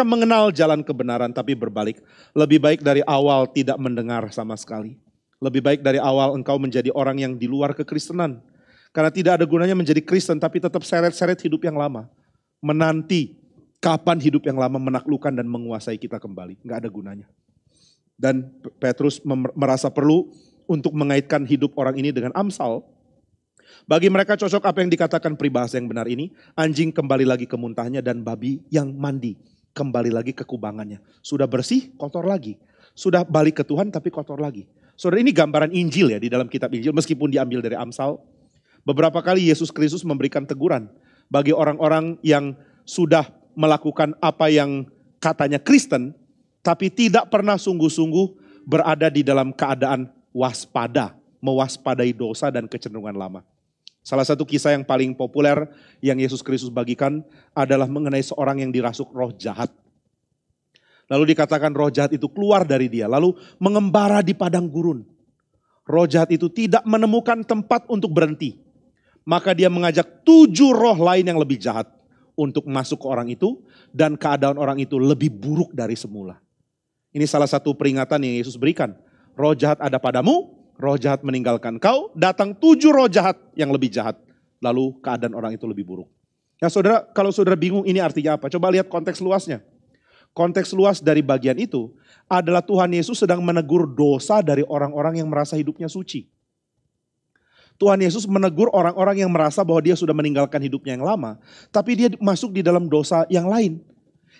mengenal jalan kebenaran tapi berbalik, lebih baik dari awal tidak mendengar sama sekali. Lebih baik dari awal engkau menjadi orang yang di luar kekristenan. Karena tidak ada gunanya menjadi Kristen tapi tetap seret-seret hidup yang lama. Menanti kapan hidup yang lama menaklukkan dan menguasai kita kembali. Nggak ada gunanya. Dan Petrus merasa perlu untuk mengaitkan hidup orang ini dengan Amsal. Bagi mereka cocok apa yang dikatakan peribahasa yang benar ini. Anjing kembali lagi ke muntahnya dan babi yang mandi kembali lagi ke kubangannya. Sudah bersih, kotor lagi. Sudah balik ke Tuhan tapi kotor lagi. Saudara, ini gambaran Injil ya di dalam kitab Injil meskipun diambil dari Amsal. Beberapa kali Yesus Kristus memberikan teguran bagi orang-orang yang sudah melakukan apa yang katanya Kristen, tapi tidak pernah sungguh-sungguh berada di dalam keadaan waspada, mewaspadai dosa dan kecenderungan lama. Salah satu kisah yang paling populer yang Yesus Kristus bagikan adalah mengenai seorang yang dirasuk roh jahat. Lalu dikatakan roh jahat itu keluar dari dia, lalu mengembara di padang gurun. Roh jahat itu tidak menemukan tempat untuk berhenti. Maka dia mengajak 7 roh lain yang lebih jahat untuk masuk ke orang itu dan keadaan orang itu lebih buruk dari semula. Ini salah satu peringatan yang Yesus berikan. Roh jahat ada padamu, roh jahat meninggalkan kau, datang 7 roh jahat yang lebih jahat. Lalu keadaan orang itu lebih buruk. Ya saudara, kalau saudara bingung ini artinya apa? Coba lihat konteks luasnya. Konteks luas dari bagian itu adalah Tuhan Yesus sedang menegur dosa dari orang-orang yang merasa hidupnya suci. Tuhan Yesus menegur orang-orang yang merasa bahwa dia sudah meninggalkan hidupnya yang lama. Tapi dia masuk di dalam dosa yang lain.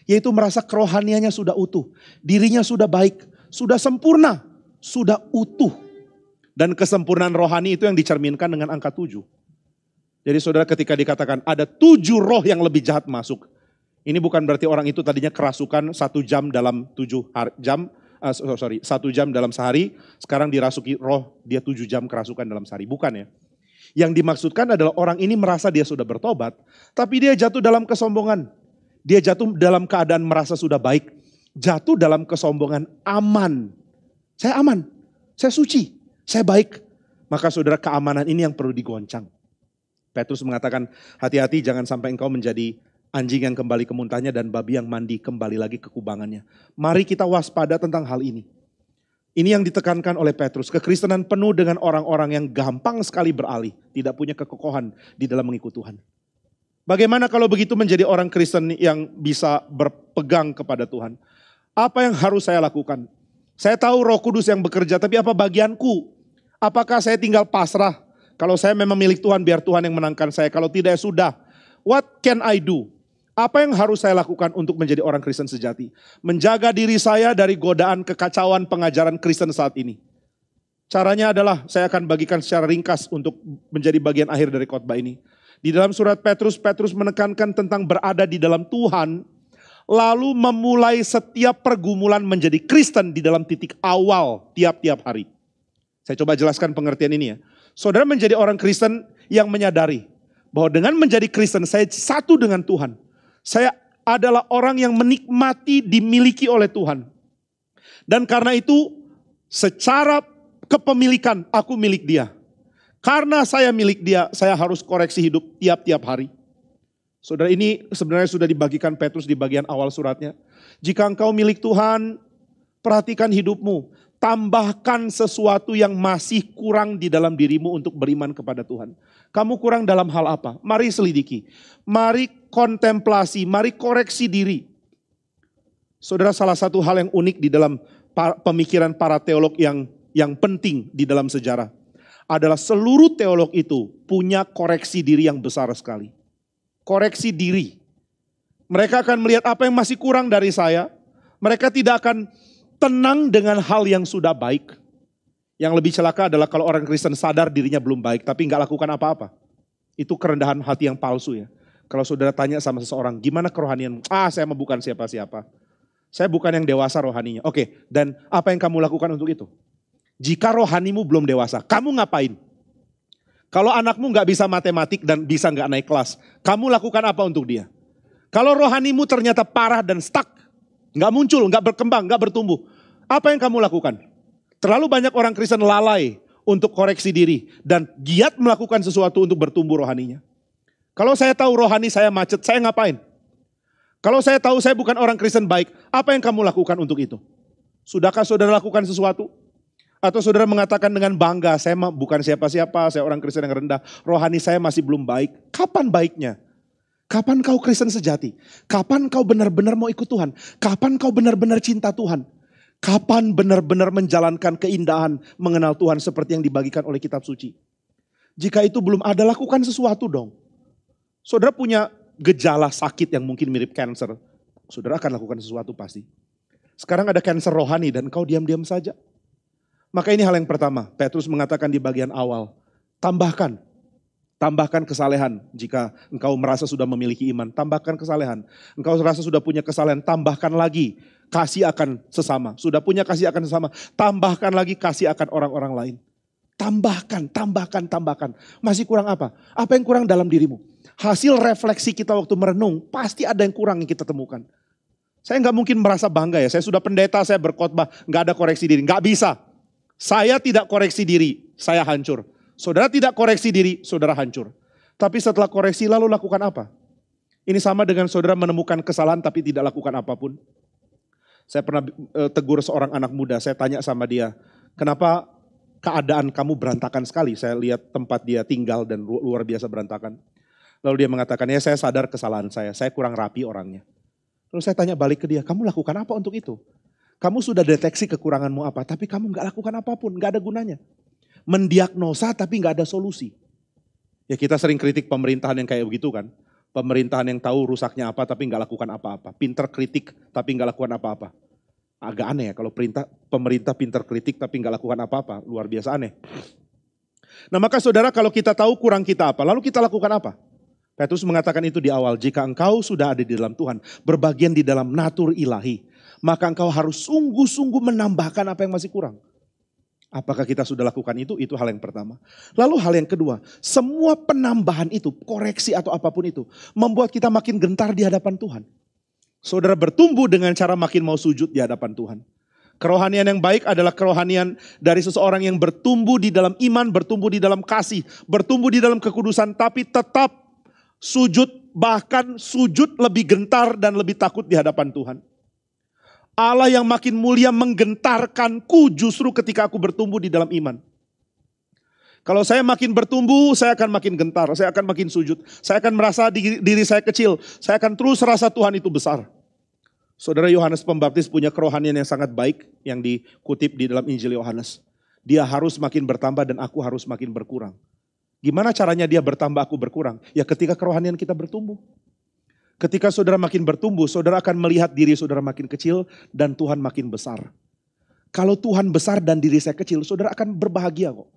Yaitu merasa kerohaniannya sudah utuh. Dirinya sudah baik, sudah sempurna, sudah utuh. Dan kesempurnaan rohani itu yang dicerminkan dengan angka 7. Jadi saudara ketika dikatakan ada 7 roh yang lebih jahat masuk. Ini bukan berarti orang itu tadinya kerasukan 1 jam dalam 1 jam dalam sehari, sekarang dirasuki roh, dia 7 jam kerasukan dalam sehari. Bukan ya. Yang dimaksudkan adalah orang ini merasa dia sudah bertobat, tapi dia jatuh dalam kesombongan. Dia jatuh dalam keadaan merasa sudah baik. Jatuh dalam kesombongan aman. Saya aman, saya suci, saya baik. Maka saudara, keamanan ini yang perlu digoncang. Petrus mengatakan, hati-hati jangan sampai engkau menjadi anjing yang kembali ke muntahnya dan babi yang mandi kembali lagi ke kubangannya. Mari kita waspada tentang hal ini. Ini yang ditekankan oleh Petrus. Kekristenan penuh dengan orang-orang yang gampang sekali beralih. Tidak punya kekokohan di dalam mengikut Tuhan. Bagaimana kalau begitu menjadi orang Kristen yang bisa berpegang kepada Tuhan? Apa yang harus saya lakukan? Saya tahu Roh Kudus yang bekerja, tapi apa bagianku? Apakah saya tinggal pasrah? Kalau saya memang milik Tuhan, biar Tuhan yang menangkan saya. Kalau tidak, ya sudah. What can I do? Apa yang harus saya lakukan untuk menjadi orang Kristen sejati? Menjaga diri saya dari godaan kekacauan pengajaran Kristen saat ini. Caranya adalah saya akan bagikan secara ringkas untuk menjadi bagian akhir dari khotbah ini. Di dalam surat Petrus, Petrus menekankan tentang berada di dalam Tuhan, lalu memulai setiap pergumulan menjadi Kristen di dalam titik awal tiap-tiap hari. Saya coba jelaskan pengertian ini ya. Saudara menjadi orang Kristen yang menyadari bahwa dengan menjadi Kristen saya satu dengan Tuhan. Saya adalah orang yang menikmati dimiliki oleh Tuhan. Dan karena itu secara kepemilikan aku milik Dia. Karena saya milik Dia, saya harus koreksi hidup tiap-tiap hari. Saudara, ini sebenarnya sudah dibagikan Petrus di bagian awal suratnya. Jika engkau milik Tuhan, perhatikan hidupmu. Tambahkan sesuatu yang masih kurang di dalam dirimu untuk beriman kepada Tuhan. Kamu kurang dalam hal apa? Mari selidiki. Mari kontemplasi, mari koreksi diri. Saudara, salah satu hal yang unik di dalam pemikiran para teolog yang penting di dalam sejarah adalah seluruh teolog itu punya koreksi diri yang besar sekali. Koreksi diri. Mereka akan melihat apa yang masih kurang dari saya. Mereka tidak akan tenang dengan hal yang sudah baik. Yang lebih celaka adalah kalau orang Kristen sadar dirinya belum baik tapi nggak lakukan apa-apa. Itu kerendahan hati yang palsu ya. Kalau saudara tanya sama seseorang, gimana kerohanianmu? Saya mah bukan siapa-siapa. Saya bukan yang dewasa rohaninya. Oke, dan apa yang kamu lakukan untuk itu? Jika rohanimu belum dewasa, kamu ngapain? Kalau anakmu nggak bisa matematik dan bisa nggak naik kelas, kamu lakukan apa untuk dia? Kalau rohanimu ternyata parah dan stuck, nggak muncul, nggak berkembang, nggak bertumbuh, apa yang kamu lakukan? Terlalu banyak orang Kristen lalai untuk koreksi diri dan giat melakukan sesuatu untuk bertumbuh rohaninya. Kalau saya tahu rohani saya macet, saya ngapain? Kalau saya tahu saya bukan orang Kristen baik, apa yang kamu lakukan untuk itu? Sudahkah saudara lakukan sesuatu? Atau saudara mengatakan dengan bangga, saya bukan siapa-siapa, saya orang Kristen yang rendah, rohani saya masih belum baik. Kapan baiknya? Kapan kau Kristen sejati? Kapan kau benar-benar mau ikut Tuhan? Kapan kau benar-benar cinta Tuhan? Kapan benar-benar menjalankan keindahan mengenal Tuhan seperti yang dibagikan oleh kitab suci? Jika itu belum ada, lakukan sesuatu dong. Saudara punya gejala sakit yang mungkin mirip kanker, saudara akan lakukan sesuatu pasti. Sekarang ada kanker rohani dan kau diam-diam saja. Maka ini hal yang pertama, Petrus mengatakan di bagian awal, tambahkan kesalehan. Jika engkau merasa sudah memiliki iman, tambahkan kesalehan. Engkau merasa sudah punya kesalehan, tambahkan lagi kasih akan sesama. Sudah punya kasih akan sesama, tambahkan lagi kasih akan orang-orang lain. Tambahkan. Masih kurang apa? Apa yang kurang dalam dirimu? Hasil refleksi kita waktu merenung, pasti ada yang kurang yang kita temukan. Saya nggak mungkin merasa bangga ya, saya sudah pendeta, saya berkhotbah, nggak ada koreksi diri. Nggak bisa. Saya tidak koreksi diri, saya hancur. Saudara tidak koreksi diri, saudara hancur. Tapi setelah koreksi lalu lakukan apa? Ini sama dengan saudara menemukan kesalahan tapi tidak lakukan apapun. Saya pernah tegur seorang anak muda, saya tanya sama dia, kenapa keadaan kamu berantakan sekali? Saya lihat tempat dia tinggal dan luar biasa berantakan. Lalu dia mengatakan, ya saya sadar kesalahan saya kurang rapi orangnya. Lalu saya tanya balik ke dia, kamu lakukan apa untuk itu? Kamu sudah deteksi kekuranganmu apa, tapi kamu gak lakukan apapun, gak ada gunanya. Mendiagnosa tapi gak ada solusi. Ya kita sering kritik pemerintahan yang kayak begitu kan. Pemerintahan yang tahu rusaknya apa tapi gak lakukan apa-apa. Pinter kritik tapi gak lakukan apa-apa. Agak aneh ya kalau pemerintah pinter kritik tapi gak lakukan apa-apa. Luar biasa aneh. Nah maka saudara kalau kita tahu kurang kita apa, lalu kita lakukan apa? Petrus mengatakan itu di awal, jika engkau sudah ada di dalam Tuhan, berbagian di dalam natur ilahi, maka engkau harus sungguh-sungguh menambahkan apa yang masih kurang. Apakah kita sudah lakukan itu? Itu hal yang pertama. Lalu hal yang kedua, semua penambahan itu, koreksi atau apapun itu, membuat kita makin gentar di hadapan Tuhan. Saudara bertumbuh dengan cara makin mau sujud di hadapan Tuhan. Kerohanian yang baik adalah kerohanian dari seseorang yang bertumbuh di dalam iman, bertumbuh di dalam kasih, bertumbuh di dalam kekudusan, tapi tetap sujud, bahkan sujud lebih gentar dan lebih takut di hadapan Tuhan. Allah yang makin mulia menggentarkanku justru ketika aku bertumbuh di dalam iman. Kalau saya makin bertumbuh, saya akan makin gentar, saya akan makin sujud. Saya akan merasa diri saya kecil, saya akan terus rasa Tuhan itu besar. Saudara, Yohanes Pembaptis punya kerohanian yang sangat baik yang dikutip di dalam Injil Yohanes. Dia harus makin bertambah dan aku harus makin berkurang. Gimana caranya dia bertambah, aku berkurang? Ya ketika kerohanian kita bertumbuh. Ketika saudara makin bertumbuh, saudara akan melihat diri saudara makin kecil dan Tuhan makin besar. Kalau Tuhan besar dan diri saya kecil, saudara akan berbahagia kok.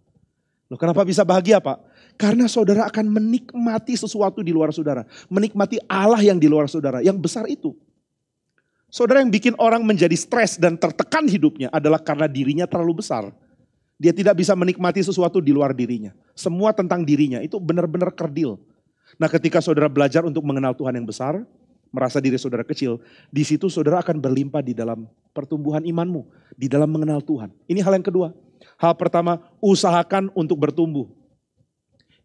Loh, kenapa bisa bahagia, Pak? Karena saudara akan menikmati sesuatu di luar saudara. Menikmati Allah yang di luar saudara, yang besar itu. Saudara, yang bikin orang menjadi stres dan tertekan hidupnya adalah karena dirinya terlalu besar. Dia tidak bisa menikmati sesuatu di luar dirinya. Semua tentang dirinya, itu benar-benar kerdil. Nah, ketika saudara belajar untuk mengenal Tuhan yang besar, merasa diri saudara kecil, di situ saudara akan berlimpah di dalam pertumbuhan imanmu, di dalam mengenal Tuhan. Ini hal yang kedua. Hal pertama, usahakan untuk bertumbuh.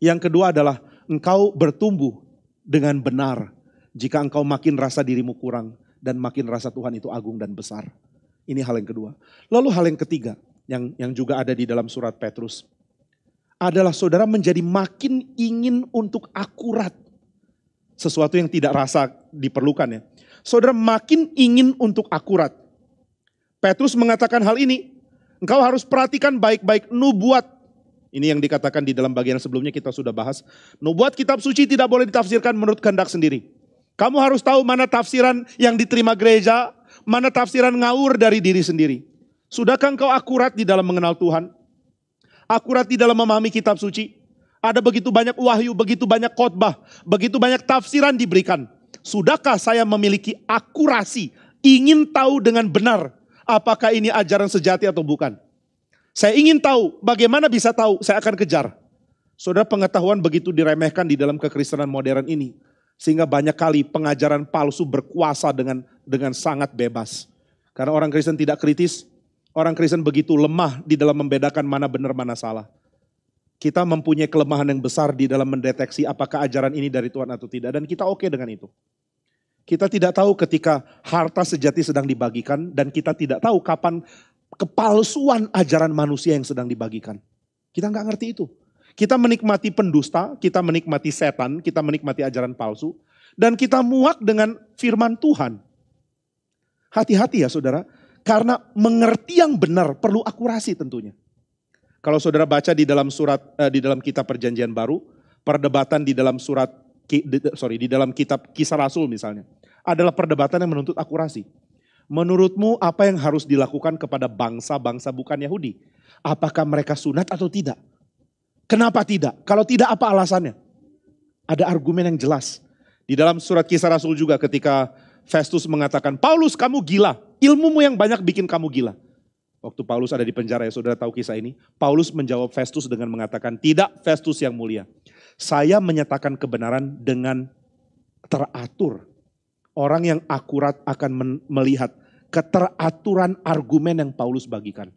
Yang kedua adalah engkau bertumbuh dengan benar jika engkau makin rasa dirimu kurang dan makin rasa Tuhan itu agung dan besar. Ini hal yang kedua. Lalu hal yang ketiga yang juga ada di dalam surat Petrus adalah saudara menjadi makin ingin untuk akurat. Sesuatu yang tidak rasa diperlukan ya. Saudara makin ingin untuk akurat. Petrus mengatakan hal ini. Engkau harus perhatikan baik-baik nubuat. Ini yang dikatakan di dalam bagian sebelumnya kita sudah bahas. Nubuat kitab suci tidak boleh ditafsirkan menurut kehendak sendiri. Kamu harus tahu mana tafsiran yang diterima gereja, mana tafsiran ngawur dari diri sendiri. Sudahkah engkau akurat di dalam mengenal Tuhan? Akurat di dalam memahami kitab suci? Ada begitu banyak wahyu, begitu banyak khotbah, begitu banyak tafsiran diberikan. Sudahkah saya memiliki akurasi, ingin tahu dengan benar apakah ini ajaran sejati atau bukan? Saya ingin tahu, bagaimana bisa tahu? Saya akan kejar. Saudara, pengetahuan begitu diremehkan di dalam kekristenan modern ini. Sehingga banyak kali pengajaran palsu berkuasa dengan sangat bebas. Karena orang Kristen tidak kritis, orang Kristen begitu lemah di dalam membedakan mana benar mana salah. Kita mempunyai kelemahan yang besar di dalam mendeteksi apakah ajaran ini dari Tuhan atau tidak. Dan kita oke dengan itu. Kita tidak tahu ketika harta sejati sedang dibagikan dan kita tidak tahu kapan kepalsuan ajaran manusia yang sedang dibagikan. Kita nggak ngerti itu. Kita menikmati pendusta, kita menikmati setan, kita menikmati ajaran palsu. Dan kita muak dengan firman Tuhan. Hati-hati ya saudara, karena mengerti yang benar perlu akurasi tentunya. Kalau saudara baca di dalam di dalam kitab Perjanjian Baru, perdebatan di dalam di dalam kitab Kisah Rasul misalnya, adalah perdebatan yang menuntut akurasi. Menurutmu apa yang harus dilakukan kepada bangsa-bangsa bukan Yahudi? Apakah mereka sunat atau tidak? Kenapa tidak? Kalau tidak apa alasannya? Ada argumen yang jelas. Di dalam surat Kisah Rasul juga ketika Festus mengatakan, Paulus kamu gila, ilmumu yang banyak bikin kamu gila. Waktu Paulus ada di penjara ya, saudara tahu kisah ini. Paulus menjawab Festus dengan mengatakan, tidak Festus yang mulia. Saya menyatakan kebenaran dengan teratur. Orang yang akurat akan melihat keteraturan argumen yang Paulus bagikan.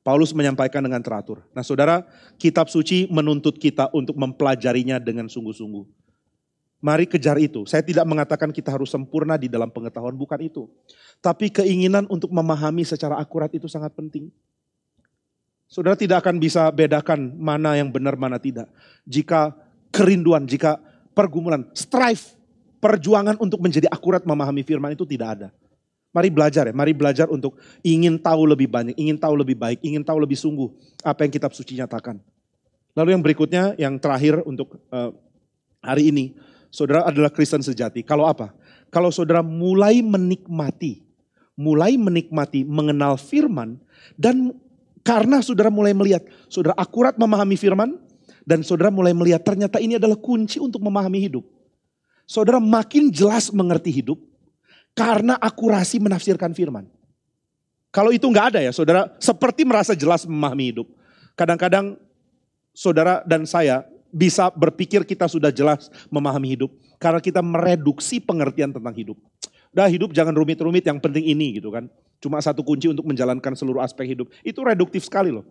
Paulus menyampaikan dengan teratur. Nah saudara, kitab suci menuntut kita untuk mempelajarinya dengan sungguh-sungguh. Mari kejar itu. Saya tidak mengatakan kita harus sempurna di dalam pengetahuan, bukan itu. Tapi keinginan untuk memahami secara akurat itu sangat penting. Saudara tidak akan bisa bedakan mana yang benar, mana tidak. Jika kerinduan, jika pergumulan, strive, perjuangan untuk menjadi akurat memahami firman itu tidak ada. Mari belajar ya, mari belajar untuk ingin tahu lebih banyak, ingin tahu lebih baik, ingin tahu lebih sungguh apa yang kitab suci nyatakan. Lalu yang berikutnya, yang terakhir untuk hari ini, saudara adalah Kristen sejati. Kalau apa? Kalau saudara mulai menikmati mengenal firman, dan karena saudara mulai melihat, saudara akurat memahami firman, dan saudara mulai melihat ternyata ini adalah kunci untuk memahami hidup. Saudara makin jelas mengerti hidup, karena akurasi menafsirkan firman. Kalau itu nggak ada ya, saudara seperti merasa jelas memahami hidup. Kadang-kadang saudara dan saya bisa berpikir kita sudah jelas memahami hidup karena kita mereduksi pengertian tentang hidup. Udah hidup jangan rumit-rumit, yang penting ini gitu kan. Cuma satu kunci untuk menjalankan seluruh aspek hidup. Itu reduktif sekali loh.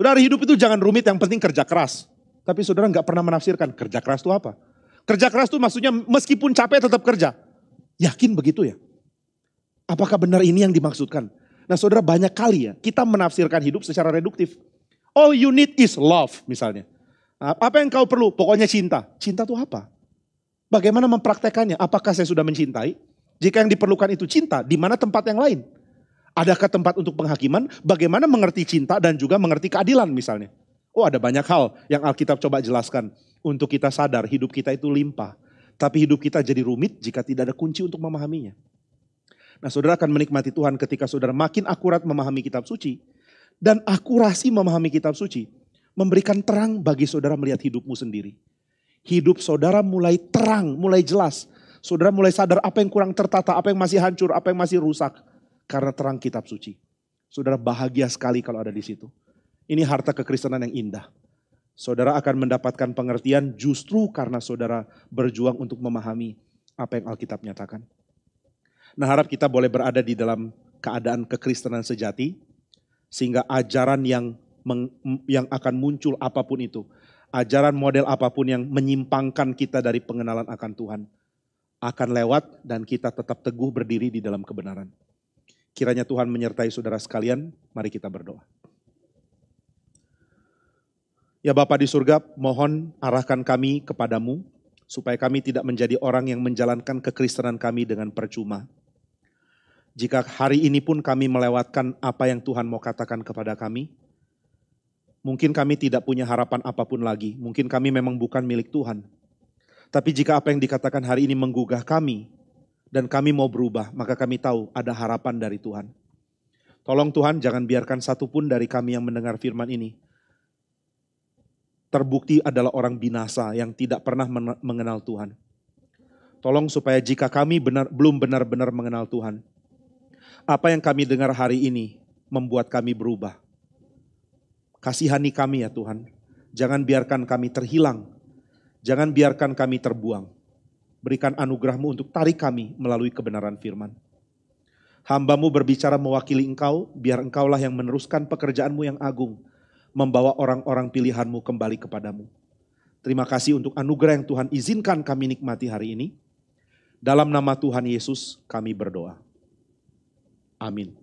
Udah hidup itu jangan rumit, yang penting kerja keras. Tapi saudara nggak pernah menafsirkan kerja keras itu apa. Kerja keras itu maksudnya meskipun capek tetap kerja. Yakin begitu ya? Apakah benar ini yang dimaksudkan? Nah saudara, banyak kali ya kita menafsirkan hidup secara reduktif. All you need is love misalnya. Apa yang kau perlu? Pokoknya cinta. Cinta itu apa? Bagaimana mempraktekannya? Apakah saya sudah mencintai? Jika yang diperlukan itu cinta, di mana tempat yang lain? Adakah tempat untuk penghakiman? Bagaimana mengerti cinta dan juga mengerti keadilan misalnya? Oh, ada banyak hal yang Alkitab coba jelaskan. Untuk kita sadar hidup kita itu limpah. Tapi hidup kita jadi rumit jika tidak ada kunci untuk memahaminya. Nah, saudara akan menikmati Tuhan ketika saudara makin akurat memahami kitab suci. Dan akurasi memahami kitab suci memberikan terang bagi saudara melihat hidupmu sendiri. Hidup saudara mulai terang, mulai jelas. Saudara mulai sadar apa yang kurang tertata, apa yang masih hancur, apa yang masih rusak. Karena terang kitab suci. Saudara bahagia sekali kalau ada di situ. Ini harta kekristenan yang indah. Saudara akan mendapatkan pengertian justru karena saudara berjuang untuk memahami apa yang Alkitab nyatakan. Nah, harap kita boleh berada di dalam keadaan kekristenan sejati. Sehingga ajaran yang akan muncul apapun itu. Ajaran model apapun yang menyimpangkan kita dari pengenalan akan Tuhan. Akan lewat dan kita tetap teguh berdiri di dalam kebenaran. Kiranya Tuhan menyertai saudara sekalian, mari kita berdoa. Ya Bapa di surga, mohon arahkan kami kepadamu, supaya kami tidak menjadi orang yang menjalankan kekristenan kami dengan percuma. Jika hari ini pun kami melewatkan apa yang Tuhan mau katakan kepada kami, mungkin kami tidak punya harapan apapun lagi, mungkin kami memang bukan milik Tuhan. Tapi jika apa yang dikatakan hari ini menggugah kami, dan kami mau berubah, maka kami tahu ada harapan dari Tuhan. Tolong Tuhan, jangan biarkan satupun dari kami yang mendengar firman ini terbukti adalah orang binasa yang tidak pernah mengenal Tuhan. Tolong supaya jika kami belum benar-benar mengenal Tuhan, apa yang kami dengar hari ini membuat kami berubah. Kasihani kami ya Tuhan, jangan biarkan kami terhilang, jangan biarkan kami terbuang. Berikan anugerah-Mu untuk tarik kami melalui kebenaran firman. Hamba-Mu berbicara mewakili Engkau, biar Engkaulah yang meneruskan pekerjaan-Mu yang agung, membawa orang-orang pilihan-Mu kembali kepadamu. Terima kasih untuk anugerah yang Tuhan izinkan kami nikmati hari ini. Dalam nama Tuhan Yesus kami berdoa. Amin.